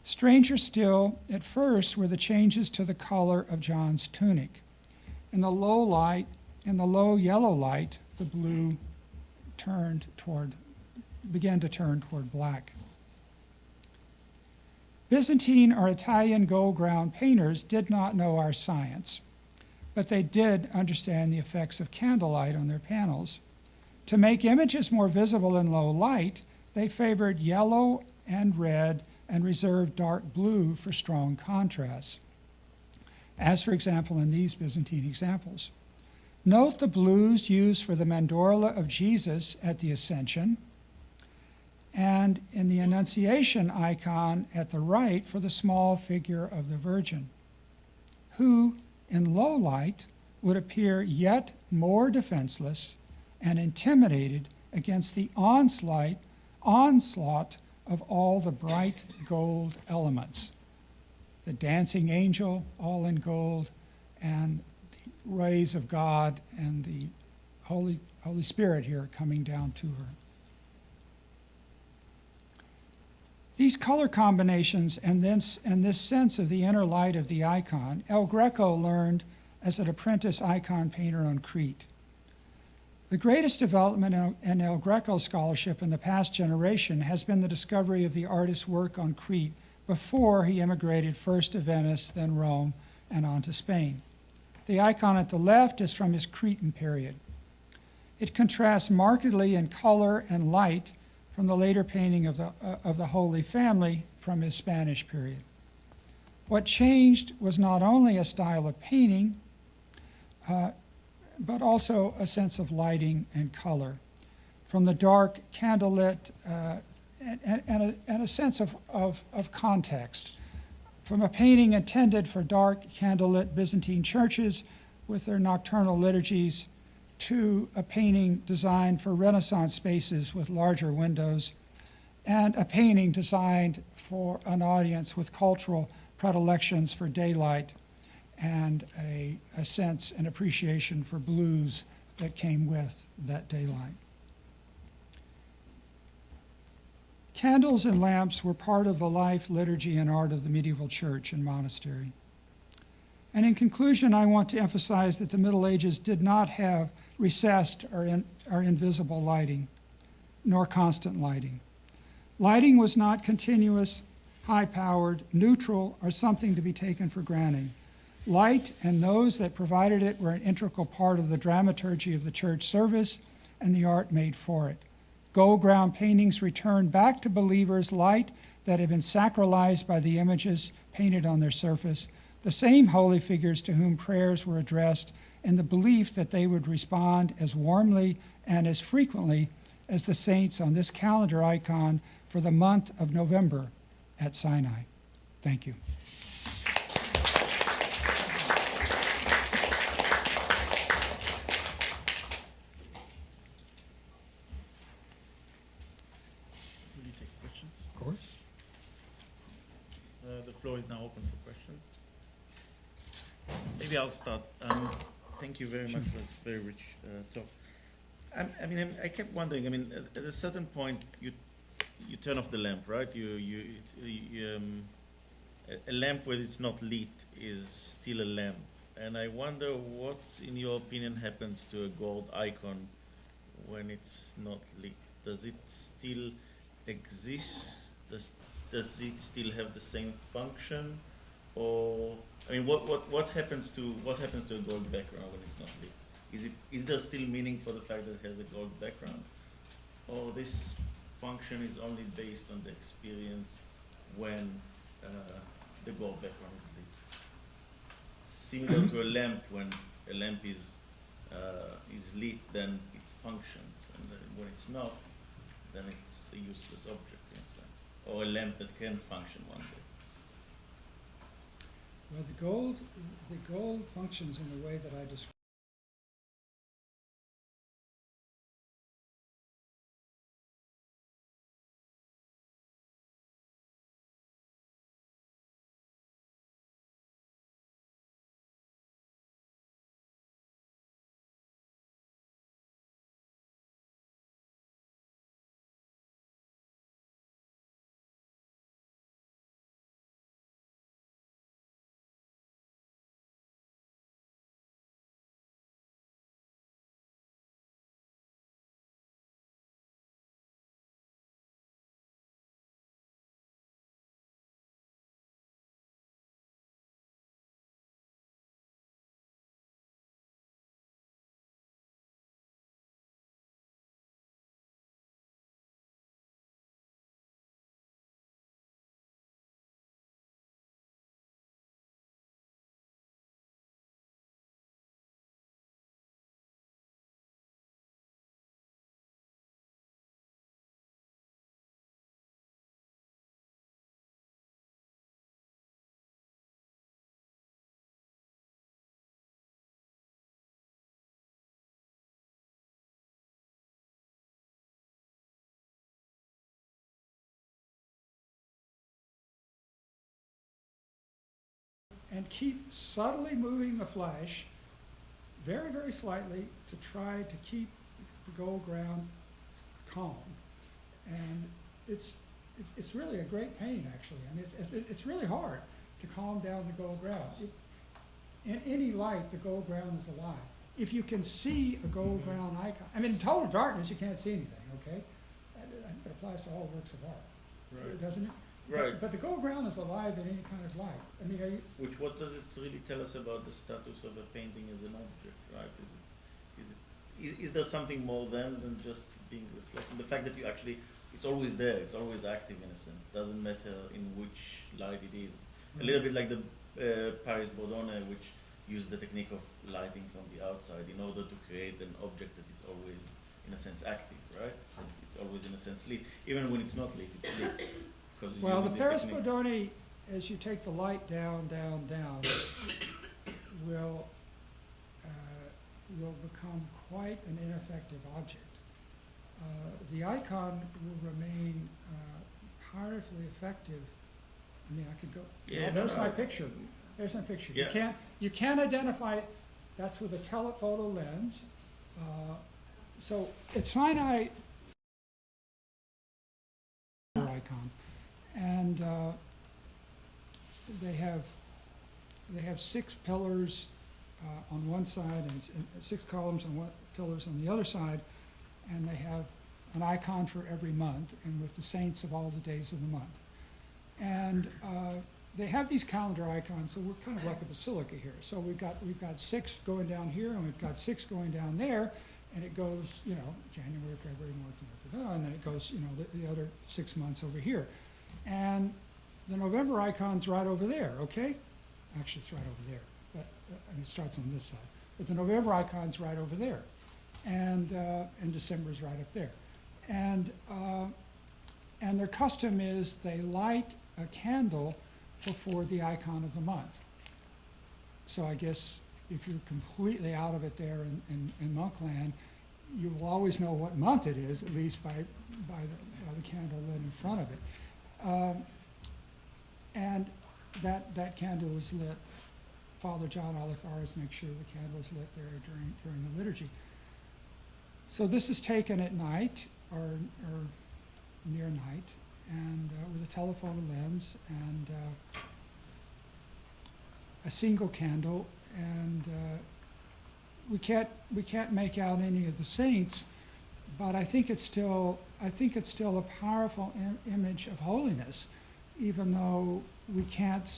S2: Stranger still, at first, were the changes to the color of John's tunic. In the low yellow light, the blue began to turn toward black. Byzantine or Italian gold ground painters did not know our science, but they did understand the effects of candlelight on their panels. To make images more visible in low light, they favored yellow and red and reserved dark blue for strong contrast, as for example in these Byzantine examples. Note the blues used for the mandorla of Jesus at the Ascension, and in the Annunciation icon at the right for the small figure of the Virgin, who, in low light, would appear yet more defenseless and intimidated against the onslaught of all the bright gold elements. The dancing angel, all in gold, and the rays of God and the Holy Spirit here coming down to her. These color combinations and this sense of the inner light of the icon, El Greco learned as an apprentice icon painter on Crete. The greatest development in El Greco scholarship in the past generation has been the discovery of the artist's work on Crete before he immigrated first to Venice, then Rome, and on to Spain. The icon at the left is from his Cretan period. It contrasts markedly in color and light from the later painting of the Holy Family from his Spanish period. What changed was not only a style of painting, but also a sense of lighting and color. From the dark candlelit and a sense of context. From a painting intended for dark candlelit Byzantine churches with their nocturnal liturgies to a painting designed for Renaissance spaces with larger windows, and a painting designed for an audience with cultural predilections for daylight and a sense and appreciation for blues that came with that daylight. Candles and lamps were part of the life, liturgy, and art of the medieval church and monastery. And in conclusion, I want to emphasize that the Middle Ages did not have recessed or invisible lighting, nor constant lighting. Lighting was not continuous, high-powered, neutral, or something to be taken for granted. Light and those that provided it were an integral part of the dramaturgy of the church service and the art made for it. Gold ground paintings returned back to believers light that had been sacralized by the images painted on their surface, the same holy figures to whom prayers were addressed in the belief that they would respond as warmly and as frequently as the saints on this calendar icon for the month of November at Sinai. Thank you.
S1: Will you take questions?
S2: Of course.
S1: The floor is now open for questions. Maybe I'll start. Thank you very much for this very rich talk. I kept wondering. At a certain point, you turn off the lamp, right? A lamp when it's not lit is still a lamp, and I wonder what, in your opinion, happens to a gold icon when it's not lit. Does it still exist? Does it still have the same function, or what happens to a gold background when it's not lit? Is there still meaning for the fact that it has a gold background, or this function is only based on the experience when the gold background is lit? Similar to a lamp, when a lamp is lit, then it functions, and when it's not, then it's a useless object, in a sense, or a lamp that can function one day.
S2: Well, the gold functions in the way that I described. And keep subtly moving the flash very, very slightly to try to keep the gold ground calm. And it's really a great pain, actually. It's really hard to calm down the gold ground. In any light, the gold ground is alive. If you can see a gold ground icon, in total darkness, you can't see anything, okay? I think it applies to all works of art,
S1: Right.
S2: doesn't it?
S1: Right.
S2: But the gold ground is alive in any kind of light.
S1: What does it really tell us about the status of a painting as an object, right? Is there something more than just being reflected? The fact that it's always there, it's always active in a sense. Doesn't matter in which light it is. A little bit like the Paris Bourdonnais, which used the technique of lighting from the outside in order to create an object that is always, in a sense, active, right? It's always, in a sense, lit. Even when it's not lit, it's lit.
S2: Well, the Paris Bourdonnais, as you take the light down, will become quite an ineffective object. The icon will remain powerfully effective. I could go.
S1: Yeah,
S2: there's my picture. There's my picture.
S1: Yeah.
S2: You can't identify it. That's with a telephoto lens. So at Sinai icon, and they have 6 pillars on one side and 6 columns and pillars on the other side, and they have an icon for every month, and with the saints of all the days of the month. And they have these calendar icons, so we're kind of like a basilica here. So we've got 6 going down here, and we've got 6 going down there, and it goes, January, February, March, and then it goes, the other 6 months over here. And the November icon's right over there, okay? Actually, it's right over there, but it starts on this side. But the November icon's right over there, and December's right up there. And their custom is they light a candle before the icon of the month. So I guess if you're completely out of it there in Monkland, you will always know what month it is, at least by the candle lit in front of it. And that candle is lit. Father John Olivares makes sure the candle is lit there during the liturgy. So this is taken at night or near night, and with a telephone lens and a single candle, and we can't make out any of the saints, but I think it's still a powerful image of holiness, even though we can't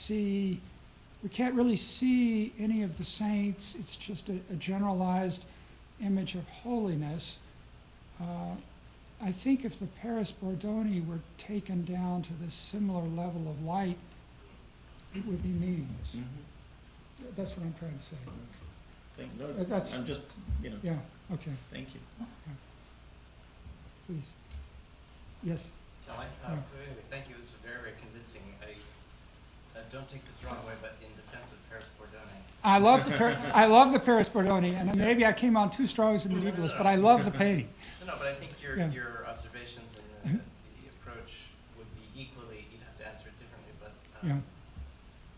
S2: really see any of the saints. It's just a generalized image of holiness. I think if the Paris Bordoni were taken down to this similar level of light, it would be meaningless.
S1: Mm-hmm.
S2: That's what I'm trying to say.
S1: I'm just,
S2: Yeah, okay,
S1: thank you.
S2: please. Yes,
S3: Shall I?
S2: Yeah.
S3: Anyway, thank you. It was very, very convincing. Don't take this wrong way, but in defense of Paris Bordoni.
S2: I love the Paris Bordoni, and maybe I came on too strong as a medievalist, but I love the painting.
S3: No, but I think your
S2: Yeah.
S3: your observations and the approach would be equally. You'd have to answer it differently, but
S2: Yeah.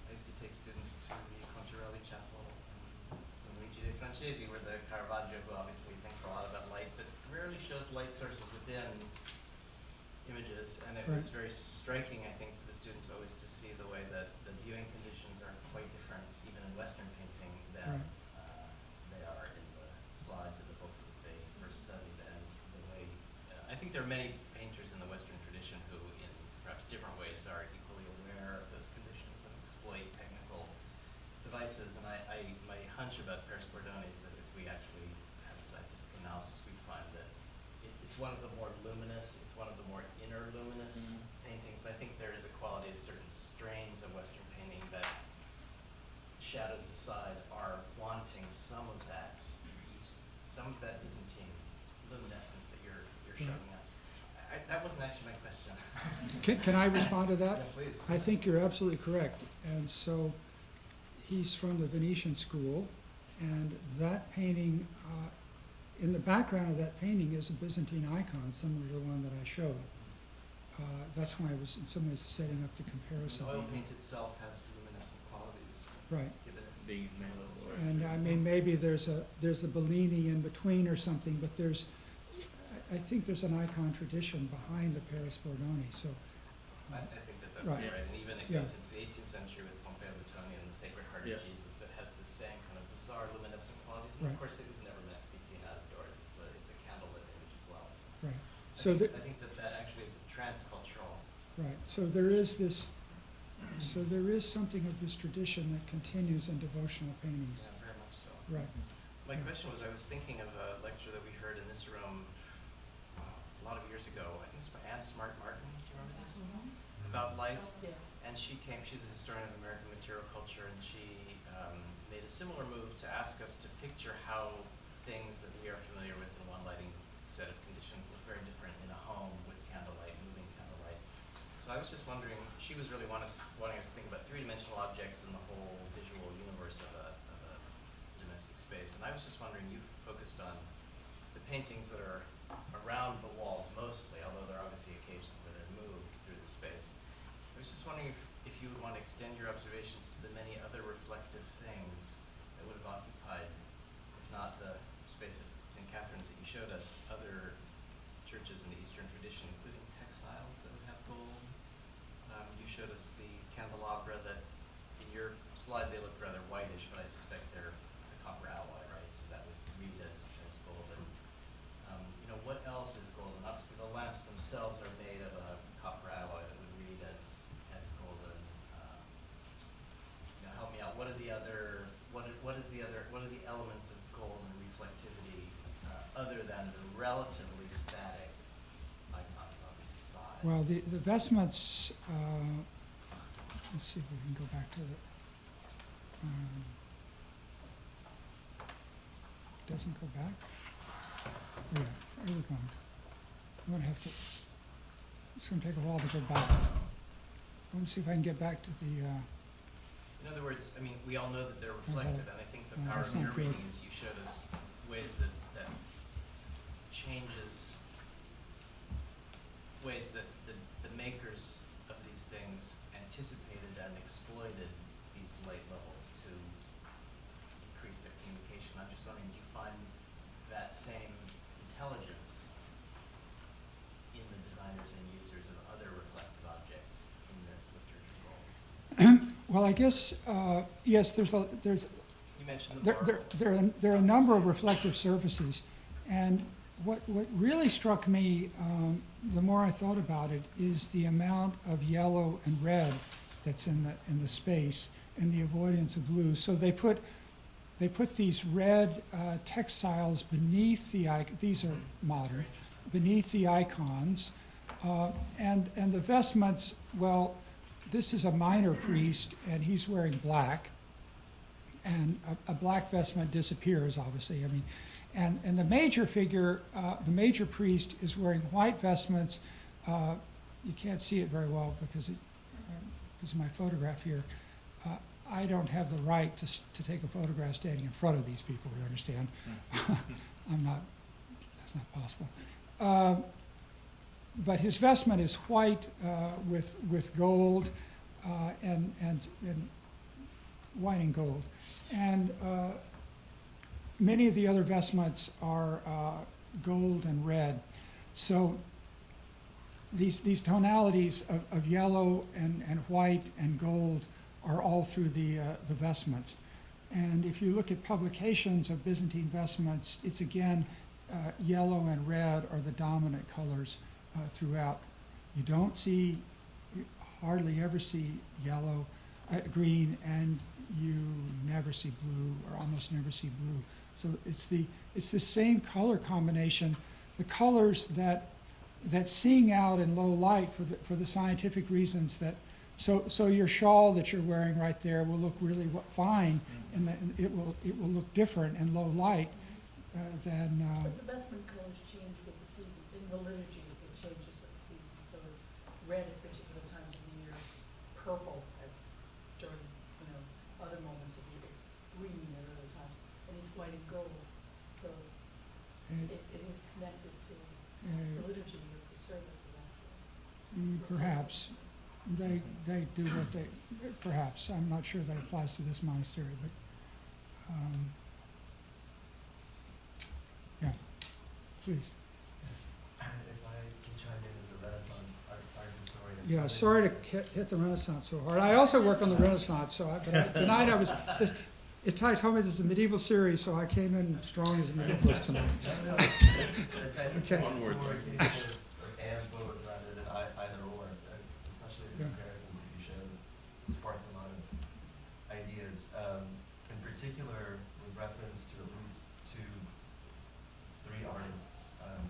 S3: I used to take students to the Contarelli Chapel in San Luigi dei Francesi, where the Caravaggio, who obviously thinks a lot about light, but rarely shows light sources within images, and it was very striking, I think, to the students always to see the way that the viewing conditions are quite different, even in Western painting, than they are in the slides of the books that they first studied, and the way, I think there are many painters in the Western tradition who, in perhaps different ways, are equally aware of those conditions and exploit technical devices, and my hunch about Paris Bordoni is that if we actually had a scientific analysis, we'd find that it's one of the more luminous, it's one of the more inner luminous paintings. I think there is a quality of certain strains of Western painting that, shadows aside, are wanting some of that Byzantine luminescence that you're showing us. That wasn't actually my question.
S2: Can I respond to that?
S3: Yeah, please.
S2: I think you're absolutely correct. And so he's from the Venetian school, and that painting, in the background of that painting is a Byzantine icon, similar to the one that I showed. That's why I was in some ways setting up the comparison.
S3: The oil paint itself has luminescent qualities.
S2: Right.
S3: Given its
S1: The mellow or
S2: And I mean, maybe there's a Bellini in between or something, but I think there's an icon tradition behind the Paris Bordoni. So
S3: I think that's absolutely
S2: Right.
S3: right. And even it
S2: Yeah.
S3: goes into the 18th century with Pompeo Buttoni and the Sacred Heart
S1: Yeah.
S3: of Jesus that has the same kind of bizarre luminescent qualities. And
S2: Right.
S3: of course, it was never meant to be seen out of doors. It's a candlelit image as well. So
S2: right.
S3: I
S2: So
S3: think, I think that actually is transcultural.
S2: right. So there is this. So there is something of this tradition that continues in devotional paintings.
S3: Yeah, very much so.
S2: Right.
S3: My
S2: Yeah.
S3: question was, I was thinking of a lecture that we heard in this room a lot of years ago. I think it was by Anne Smart Martin. Do you remember this? About light. And she's a historian of American material culture, and she made a similar move to ask us to picture how things that we are familiar with in one lighting set of conditions look very different in a home with candlelight, moving candlelight. So I was just wondering, she was really wanting us to think about three-dimensional objects in the whole visual universe of a domestic space. And I was just wondering, you focused on the paintings that are around the walls mostly, although there are obviously occasions where they're moved through the space. I was just wondering if you would want to extend your observations to the many other reflective things that would have occupied, if not the space at St. Catherine's that you showed us, other churches in the Eastern tradition, including textiles that would have gold. You showed us the candelabra that, in your slide, they look rather whitish, but I suspect it's a copper alloy, right? So that would read as golden. What else is golden? Obviously, the lamps themselves are made of a copper alloy that would read as golden. Help me out. What are the elements of gold and reflectivity other than the relatively static icons on the side?
S2: Well, the vestments. Let's see if we can go back to the. Doesn't go back. Oh, yeah, here we go. I'm going to have to, it's going to take a while to go back. Let me see if I can get back to the,
S3: In other words, I mean, we all know that they're reflective, and I think the
S2: Oh,
S3: power
S2: that's
S3: of your
S2: not good.
S3: reading is you showed us ways that changes, ways that the makers of these things anticipated and exploited these light levels to increase their communication. I'm just wondering, do you find that same intelligence in the designers and users of other reflective objects in this liturgical?
S2: well, I guess, yes, there's,
S3: You mentioned the marble.
S2: there are a number of reflective surfaces. And what really struck me, the more I thought about it, is the amount of yellow and red that's in the space and the avoidance of blue. So they put these red textiles beneath the these are modern, beneath the icons, and the vestments. Well, this is a minor priest, and he's wearing black, and a black vestment disappears, obviously. I mean, and the major figure, the major priest, is wearing white vestments. You can't see it very well because of my photograph here. I don't have the right to take a photograph standing in front of these people, you understand? I'm not, that's not possible. But his vestment is white with gold and white and gold. And many of the other vestments are gold and red. So these tonalities of yellow and white and gold are all through the vestments. And if you look at publications of Byzantine vestments, it's again yellow and red are the dominant colors throughout. You don't see, you hardly ever see yellow, green, and you never see blue, or almost never see blue. So it's the same color combination, the colors that sing out in low light for the scientific reasons that. So your shawl that you're wearing right there will look really fine, and it will look different in low light than.
S4: But the vestment colors change with the season. In the liturgy, it changes with the season. So it's red at particular times of the year, it's purple during other moments of the year, it's green at other times, and it's white and gold. So it is connected to the liturgy of the services, actually.
S2: Perhaps. They do what they, perhaps, I'm not sure that applies to this monastery, but, yeah, please.
S5: If I can chime in as a Renaissance art historian.
S2: Yeah, sorry to hit the Renaissance so hard. I also work on the Renaissance, so tonight I was, Ittai told me this is a medieval series, so I came in strong as a medievalist tonight. Okay.
S5: One word. And both rather than either or, especially the comparisons that you showed sparked a lot of ideas. In particular, with reference to at least three artists. I'm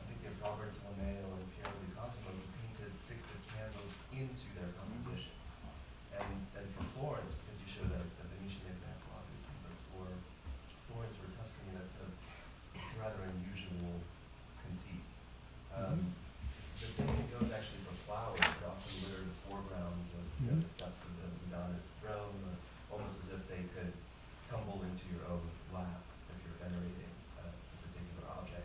S5: thinking of Robert Tolomeo and Piero di Cosimo, who painted figurative candles into their compositions. And for Florence, because you showed a Venetian example, obviously, but for Florence or Tuscany, it's a rather unusual conceit. The same thing goes actually for flowers that often litter the foregrounds of the steps of the Madonna's throne, almost as if they could tumble into your own lap if you're venerating a particular object.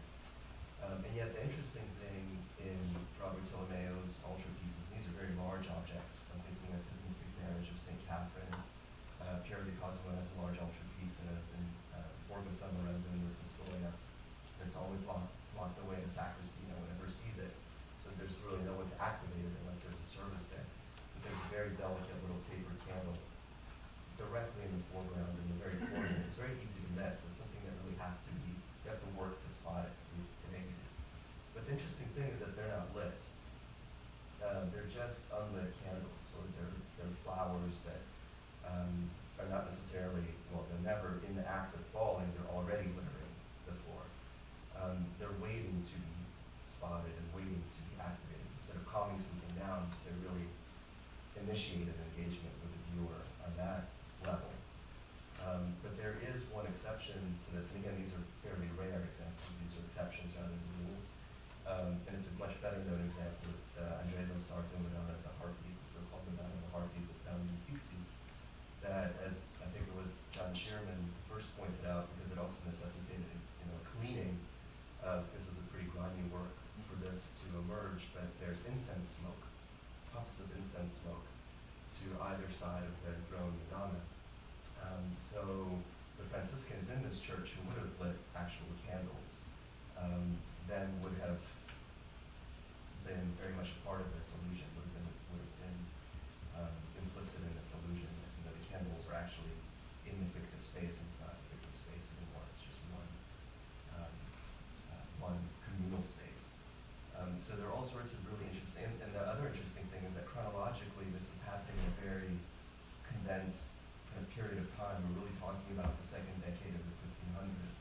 S5: And yet the interesting thing in Robert Tolomeo's altarpieces, and these are very large objects. I'm thinking of his Mystic Marriage of St. Catherine. Piero di Cosimo has a large altarpiece in Borgo San Lorenzo in Pistoia. It's always locked away in the sacristy, no one ever sees it. So there's really no one to activate it unless there's a service there. But there's a very delicate little tapered candle directly in the foreground in the very corner. It's very easy to miss. It's something that really has to be, you have to work to spot it, at least today you do. But the interesting thing is that they're not lit. They're just unlit candles, or they're flowers that are not necessarily, well, they're never in the act of falling, they're already littering the floor. They're waiting to be spotted and waiting to be activated. So instead of calming something down, they really initiate an engagement with the viewer on that level. But there is one exception to this, and again, these are fairly rare examples. These are exceptions rather than rules. And it's a much better known example. It's the Andrea del Sarto Madonna of the Harpies, the so-called Madonna of the Harpies that's down in Uffizi. That, as I think it was John Shearman first pointed out, because it also necessitated, cleaning, because it was a pretty grimy work for this to emerge, but there's incense smoke, puffs of incense smoke to either side of the enthroned Madonna. So the Franciscans in this church who would have lit actual candles then would have been very much a part of this illusion, would have been implicit in this illusion that the candles are actually in the fictive space, and it's not a fictive space anymore. It's just one communal space. So there are all sorts of really interesting, and the other interesting thing is that chronologically this is happening in a very condensed kind of period of time. We're really talking about the second decade of the 1500s,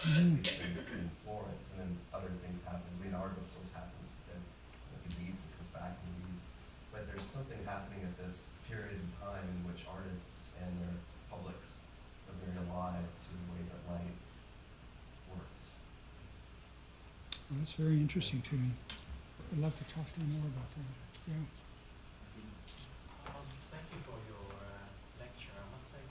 S5: in Florence, and then other things happen. Leonardo, of course, happens, but then he leaves and comes back and leaves. But there's something happening at this period in time in which artists and their publics are very alive to the way that light works.
S2: Well, that's very interesting to me. I'd love to talk to you more about that. Yeah.
S6: Thank you for your lecture. I must say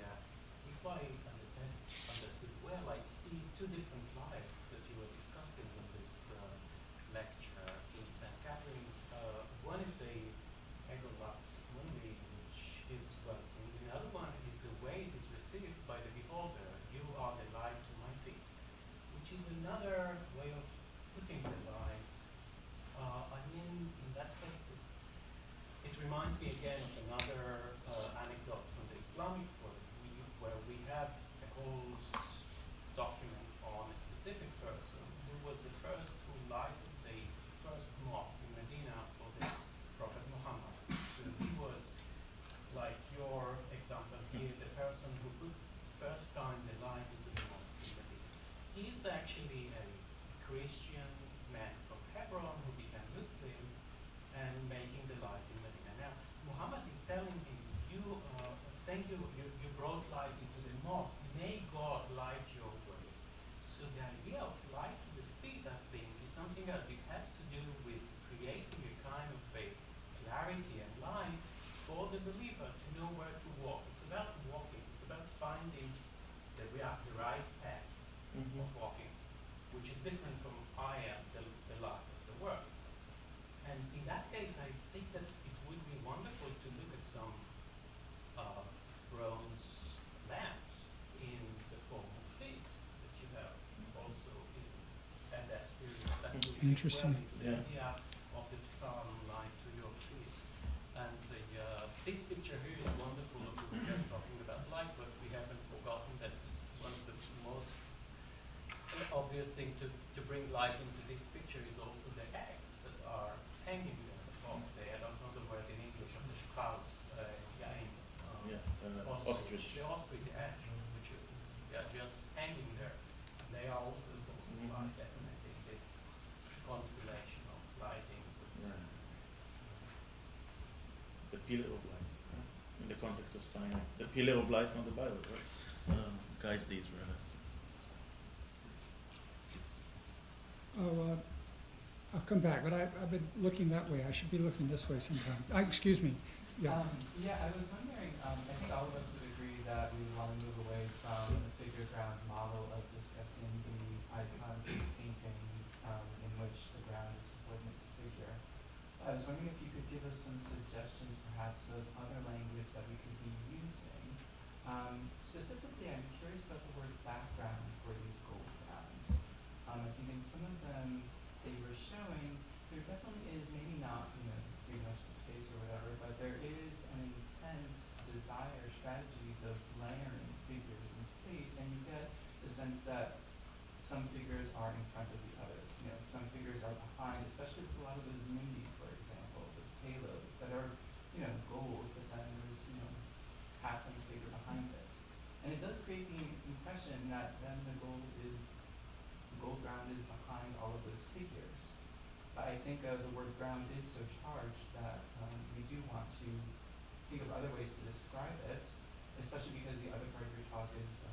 S6: that if I understood well, I see two different lights that you were discussing in this lecture in St. Catherine. One is the Egolux Mundi, which is one thing. The other one is the way it is received by the beholder. You are the light to my feet, which is another way of putting the light. In that case, it reminds me again of another anecdote from the Islamic world, where we have a whole document on a specific person who was the first who lighted the first mosque in Medina for the Prophet Muhammad. So he was, like your example here, the person who put first time the light into the mosque in Medina. He is actually a Christian man from Hebron who became Muslim and making the light in Medina. Now, Muhammad is telling him, you brought light into the mosque. May God light your way. So the idea of light to the feet, I think, is something else. It has to do with creating a kind of a clarity and light for the believer to know where to walk. It's about walking. It's about finding the right path of walking, which is different from I am the light of the world. And in that case, I think that it would be wonderful to look at some bronze lamps in the form of feet that you have also at that period. That would fit
S2: Interesting.
S6: well into the idea of the psalm light to your feet. And this picture here is wonderful. We were just talking about light, but we haven't forgotten that one of the most obvious thing to bring light into this picture is also the eggs that are hanging there. I don't know the word in English, of the Strauss,
S1: Ostrich.
S6: The ostrich egg, which is just hanging there. And they are also sources of light, and I think this constellation of lighting was
S1: the pillar of light, in the context of Sinai. The pillar of light from the Bible, right? Guys, the Israelites.
S2: I'll come back, but I've been looking that way. I should be looking this way sometime. Excuse me. Yeah.
S7: I was wondering, I think all of us would agree that we want to move away from the figure ground model of discussing these icons, these paintings, in which the ground is subordinate to figure. I was wondering if you could give us some suggestions, perhaps, of other language that we could be using. Specifically, I'm curious about the word background for these gold grounds. I think in some of them they were showing, there definitely is, maybe not, three-dimensional space or whatever, but there is an intense desire, strategies of layering figures in space, and you get the sense that some figures are in front of the others. Some figures are behind, especially with a lot of those NIMBY, for example, those halos that are, gold, but then there's, half of the figure behind it. And it does create the impression that then the gold ground is behind all of those figures. But I think the word ground is so charged that we do want to think of other ways to describe it, especially because the other part of your talk is,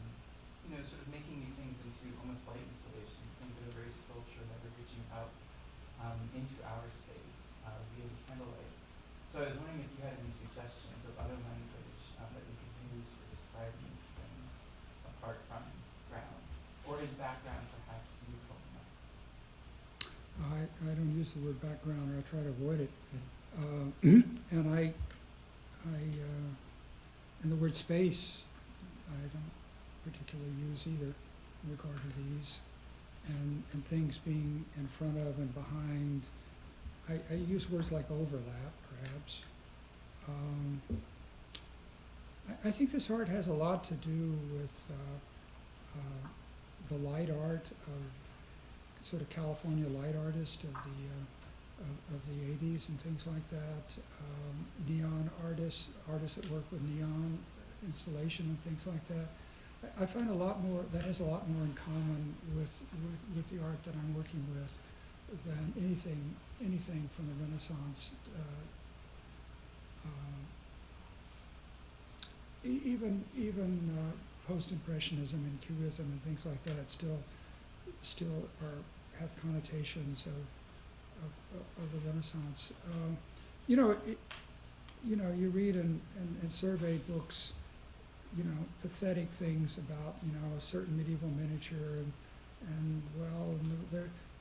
S7: sort of making these things into almost light installations, things that are very sculptured, that are reaching out into our space via the candlelight. So I was wondering if you had any suggestions of other language that we could use for describing these things apart from ground, or is background perhaps neutral enough?
S2: I don't use the word background, or I try to avoid it. And and the word space, I don't particularly use either in regard to these. And things being in front of and behind. I use words like overlap, perhaps. I think this art has a lot to do with the light art of sort of California light artist of the 80s and things like that. Neon artists that work with neon installation and things like that. I find a lot more, that has a lot more in common with the art that I'm working with than anything from the Renaissance. Even post-impressionism and cubism and things like that still have connotations of the Renaissance. You read and survey books, pathetic things about, a certain medieval miniature, and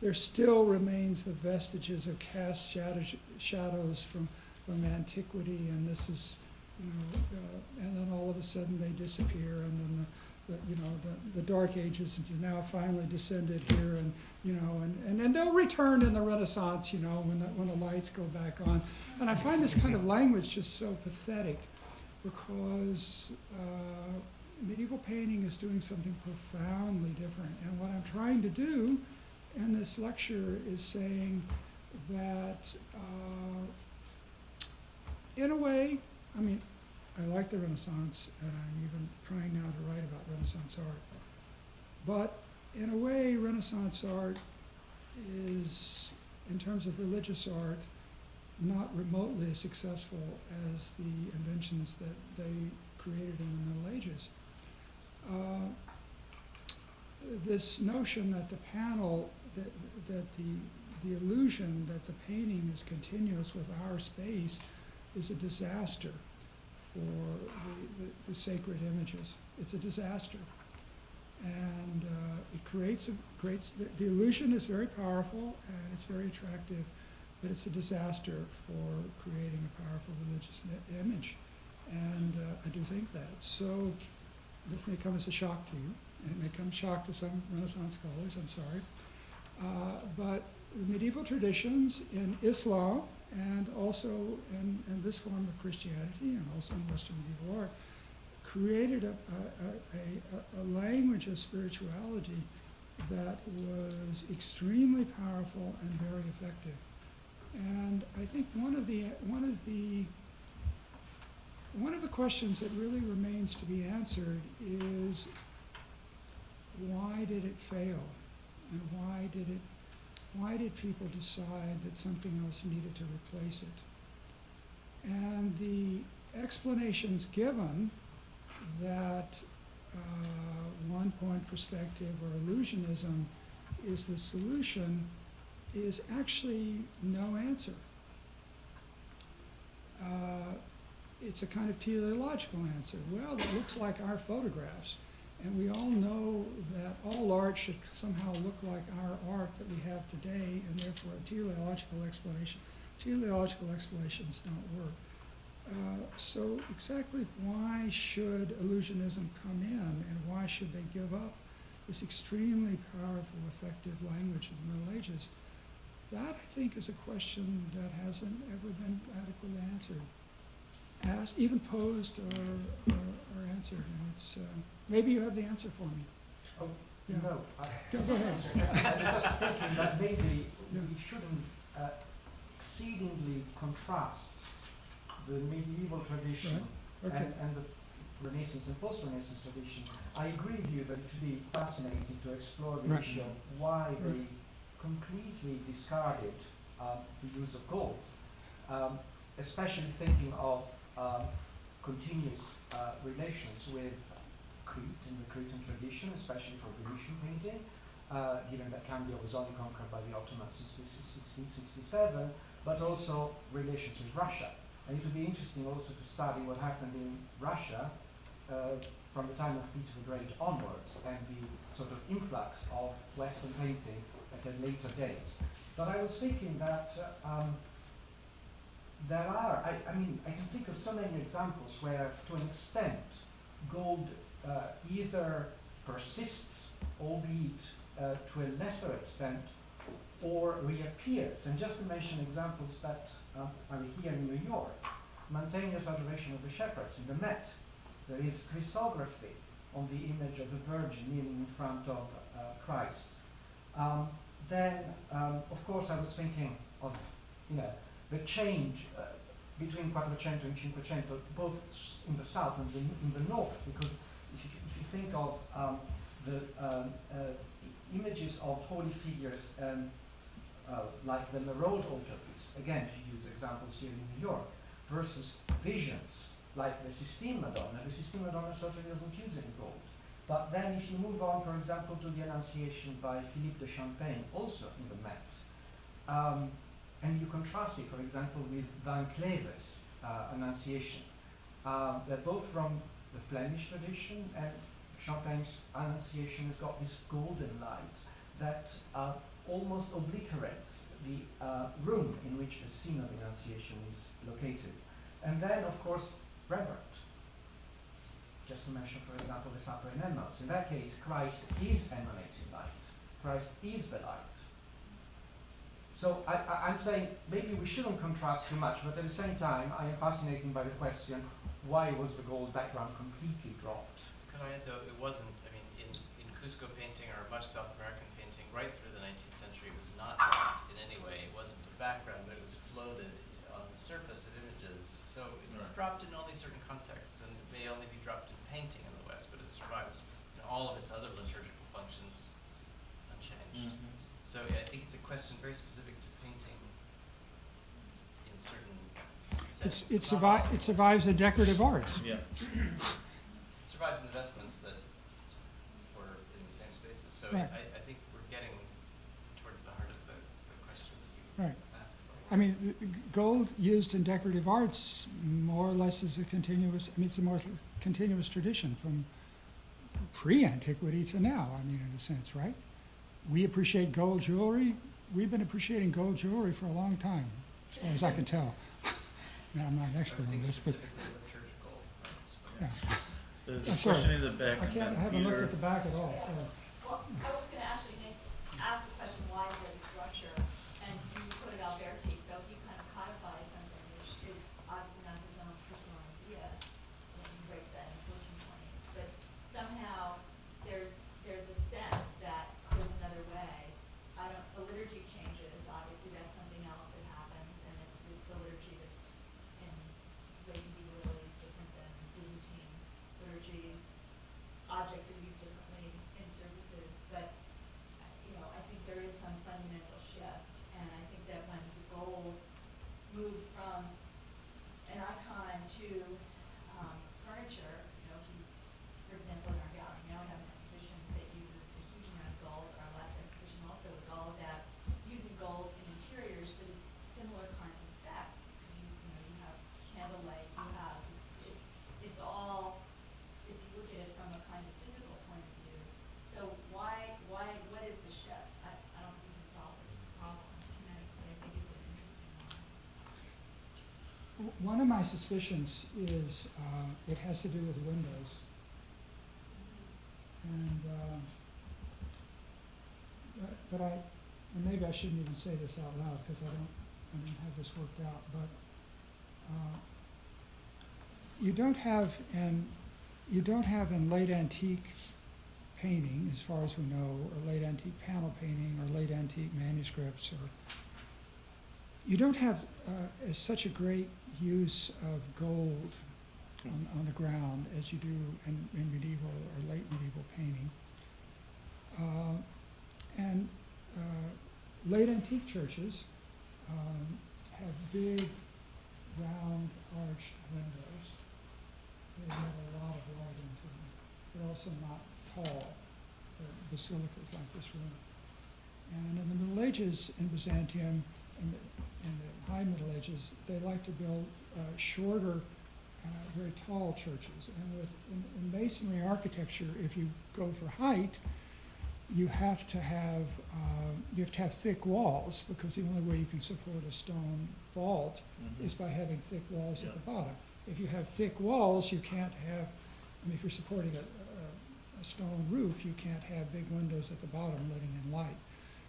S2: there still remains the vestiges of cast shadows from antiquity, and this is, and then all of a sudden they disappear, and then the Dark Ages have now finally descended here, and they'll return in the Renaissance, when the lights go back on. And I find this kind of language just so pathetic, because medieval painting is doing something profoundly different. And what I'm trying to do in this lecture is saying that, in a way, I like the Renaissance, and I'm even trying now to write about Renaissance art. But in a way, Renaissance art is, in terms of religious art, not remotely as successful as the inventions that they created in the Middle Ages. This notion that the panel, that the illusion that the painting is continuous with our space is a disaster for the sacred images. It's a disaster. And it creates the illusion is very powerful and it's very attractive, but it's a disaster for creating a powerful religious image. And I do think that. So this may come as a shock to you, and it may come shock to some Renaissance scholars, I'm sorry. But the medieval traditions in Islam, and also in this form of Christianity, and also in Western medieval art, created a language of spirituality that was extremely powerful and very effective. And I think one of the questions that really remains to be answered is, why did it fail, and why did people decide that something else needed to replace it? And the explanations given, that one-point perspective or illusionism is the solution, is actually no answer. It's a kind of teleological answer. Well, it looks like our photographs, and we all know that all art should somehow look like our art that we have today, and therefore teleological explanations don't work. So exactly why should illusionism come in, and why should they give up this extremely powerful, effective language of the Middle Ages? That, I think, is a question that hasn't ever been adequately answered, asked, even posed or answered. And it's maybe you have the answer for me.
S8: Oh,
S2: Yeah.
S8: no.
S2: Go ahead.
S8: I was just thinking that maybe we shouldn't exceedingly contrast the medieval tradition
S2: Right. Okay.
S8: and the Renaissance and post-Renaissance tradition. I agree with you that it would be fascinating to explore the
S2: Right.
S8: issue of why
S2: Right.
S8: they completely discarded the use of gold, especially thinking of continuous relations with Crete and the Cretan tradition, especially for Venetian painting, given that Candia was only conquered by the Ottomans in 1667, but also relations with Russia. And it would be interesting also to study what happened in Russia from the time of Peter the Great onwards, and the sort of influx of Western painting at a later date. But I was thinking that there are, I mean, I can think of so many examples where, to an extent, gold either persists, albeit to a lesser extent, or reappears. And just to mention examples that are here in New York, Mantegna's Adoration of the Shepherds in the Met. There is chrysography on the image of the Virgin kneeling in front of Christ. Then, of course, I was thinking of, the change between Quattrocento and Cinquecento, both in the south and in the north, because if you think of the images of holy figures like the Merode altarpiece, again, to use examples here in New York, versus visions like the Sistine Madonna. The Sistine Madonna certainly doesn't use any gold. But then if you move on, for example, to the Annunciation by Philippe de Champagne, also in the Met, and you contrast it, for example, with Van Cleve's Annunciation. They're both from the Flemish tradition, and Champagne's Annunciation has got this golden light that almost obliterates the room in which the scene of the Annunciation is located. And then, of course, Rembrandt. Just to mention, for example, the Supper in Emmaus. In that case, Christ is emanating light. Christ is the light. So I'm saying maybe we shouldn't contrast too much, but at the same time, I am fascinated by the question, why was the gold background completely dropped?
S3: Could I add, though, it wasn't, I mean, in Cusco painting or much South American painting, right through the 19th century, it was not dropped in any way. It wasn't the background, but it was floated on the surface of images. So it was dropped in only certain contexts, and it may only be dropped in painting in the West, but it survives in all of its other liturgical functions unchanged. Mm-hmm. So yeah, I think it's a question very specific to painting in certain sense.
S2: It survives in decorative arts.
S1: Yeah.
S3: It survives in the vestments that were in the same spaces. So
S2: right.
S3: I think we're getting towards the heart of the question that you
S2: right.
S3: asked for.
S2: I mean, gold used in decorative arts more or less is a continuous, it's a more continuous tradition from pre-antiquity to now, I mean, in a sense, right? We appreciate gold jewelry. We've been appreciating gold jewelry for a long time, as far as I can tell. Now, I'm not an expert on this, but yeah.
S1: There's a question in the back.
S2: I haven't looked at the back at all. So.
S9: Well, I was going to actually ask the question, why is there a structure? And you put it out there, T. So he kind of codifies something which is obviously not his own personal idea, and he breaks that in 1420. But somehow there's a sense that there's another way. The liturgy changes. Obviously, that's something else that happens, and it's the liturgy that's in late medieval Italy is different than Byzantine liturgy. Objects are used differently in services, but I think there is some fundamental shift, and I think that when the gold moves from an icon to furniture, for example, in our gallery now we have an exhibition that uses a huge amount of gold. Our last exhibition also was all about using gold in interiors for these similar kinds of effects, because you have candlelight, you have it's all, if you look at it from a kind of physical point of view. So what is the shift? I don't think we can solve this problem genetically. I think it's an interesting one.
S2: One of my suspicions is it has to do with windows. And and maybe I shouldn't even say this out loud because I don't have this worked out. But you don't have in late antique painting, as far as we know, or late antique panel painting, or late antique manuscripts, or you don't have such a great use of gold on the ground as you do in medieval or late medieval painting. And late antique churches have big, round, arched windows. They have a lot of light into them. They're also not tall. They're basilicas like this room. And in the Middle Ages in Byzantium, in the High Middle Ages, they like to build shorter, very tall churches. And in masonry architecture, if you go for height, you have to have thick walls, because the only way you can support a stone vault is by having thick walls at the bottom. If you have thick walls, you can't have, if you're supporting a stone roof, you can't have big windows at the bottom letting in light.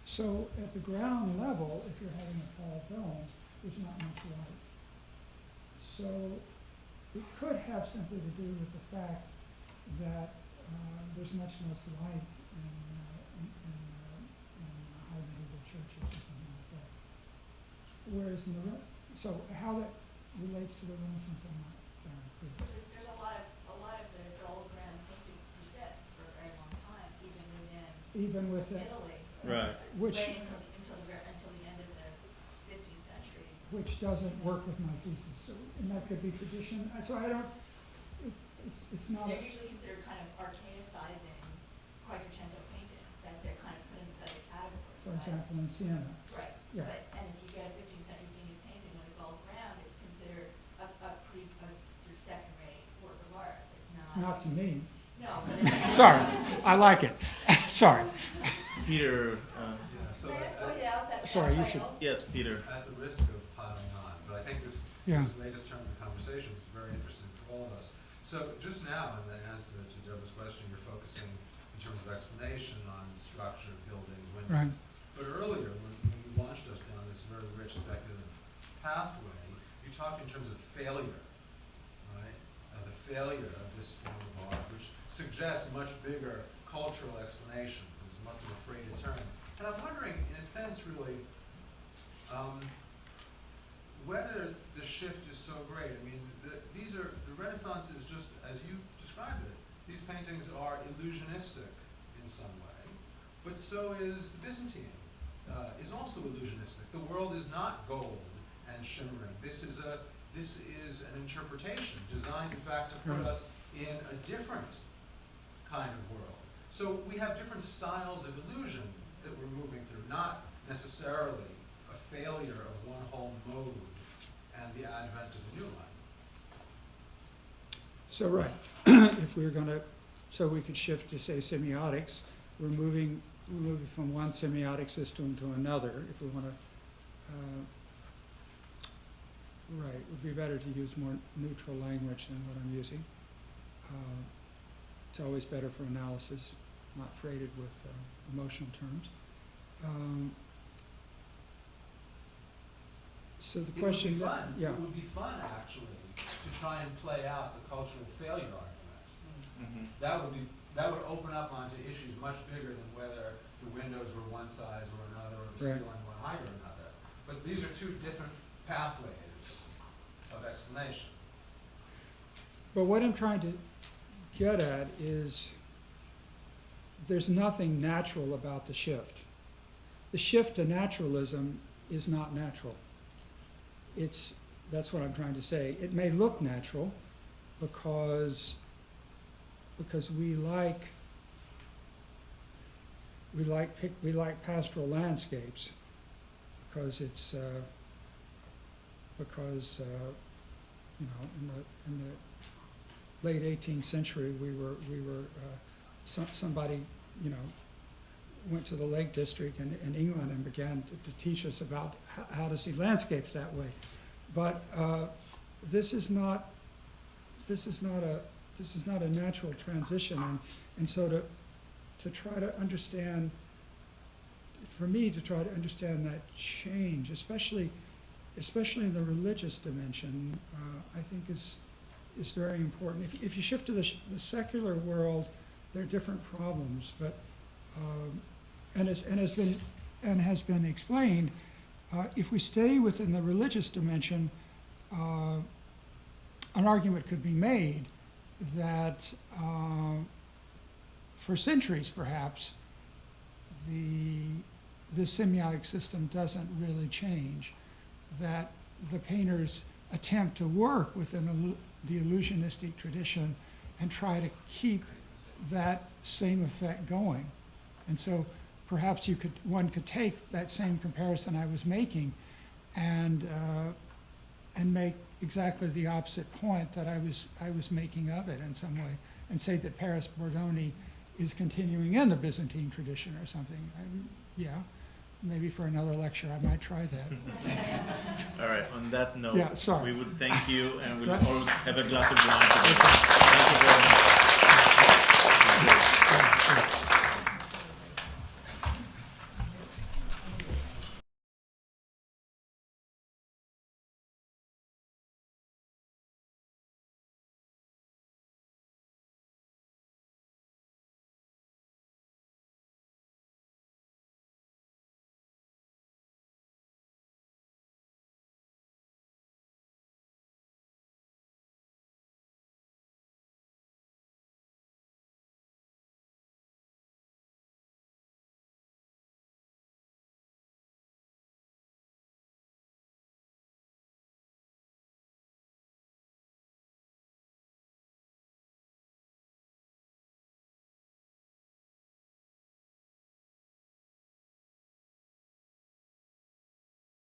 S2: So at the ground level, if you're having a tall dome, there's not much light. So it could have something to do with the fact that there's much less light in high medieval churches or something like that. Whereas so how that relates to the Renaissance, I'm not very clear.
S9: There's a lot of the gold ground paintings persist for a very long time, even within Italy.
S1: Right.
S2: Which
S9: until the end of the 15th century.
S2: which doesn't work with my thesis. So, and that could be tradition. So I don't. It's not.
S9: They're usually considered kind of archaicizing Quattrocento paintings. That's their kind of put inside a category.
S2: For example, in Siena.
S9: Right.
S2: Yeah.
S9: But and if you get a 15th century Sienese painting with a gold ground, it's considered a sort of second-rate work of art. It's not.
S2: Not to me.
S9: No. But it's
S2: Sorry, I like it. Sorry.
S1: Peter,
S5: So
S9: May I point out that
S2: Sorry, you
S9: Raphael-
S1: yes, Peter.
S10: At the risk of piling on, but I think this latest turn of the conversation is very interesting for all of us. So just now, in the answer to Deborah's question, you're focusing in terms of explanation on structure, buildings, windows.
S2: Right.
S10: But earlier, when you launched us down this very rich speculative pathway, you talked in terms of failure, right? The failure of this form of art, which suggests much bigger cultural explanation. It's much of a freighted term. And I'm wondering, in a sense, really, whether the shift is so great. I mean, the Renaissance is just, as you described it, these paintings are illusionistic in some way, but so is the Byzantine, is also illusionistic. The world is not gold and shimmering. This is an interpretation designed, in fact, to put us in a different kind of world. So we have different styles of illusion that we're moving through, not necessarily a failure of one whole mode and the advent of a new one.
S2: So right, if we were going to, so we could shift to say semiotics. We're moving from one semiotic system to another. If we want to, right, it would be better to use more neutral language than what I'm using. It's always better for analysis, not freighted with emotional terms. So the question,
S10: It would be fun.
S2: yeah,
S10: It would be fun, actually, to try and play out the cultural failure argument. That would open up onto issues much bigger than whether the windows were one size or another, or the
S2: Right.
S10: ceiling one height or another. But these are two different pathways of explanation.
S2: but what I'm trying to get at is there's nothing natural about the shift. The shift to naturalism is not natural. That's what I'm trying to say. It may look natural because we like pastoral landscapes because it's you know, in the late 18th century somebody, you know, went to the Lake District in England and began to teach us about how to see landscapes that way. But this is not a natural transition, and so to try to understand, for me to try to understand that change, especially in the religious dimension, I think is very important. If you shift to the secular world, there are different problems, but and has been explained. If we stay within the religious dimension, an argument could be made that for centuries, perhaps, the semiotic system doesn't really change, that the painters attempt to work within the illusionistic tradition and try to keep that same effect going. And so perhaps one could take that same comparison I was making and make exactly the opposite point that I was making of it in some way, and say that Paris Bordoni is continuing in the Byzantine tradition or something. Yeah, maybe for another lecture I might try that.
S1: All right, on that note,
S2: Yeah, sorry.
S1: we would thank you, and we'll all have a glass of wine together. Thank you very much.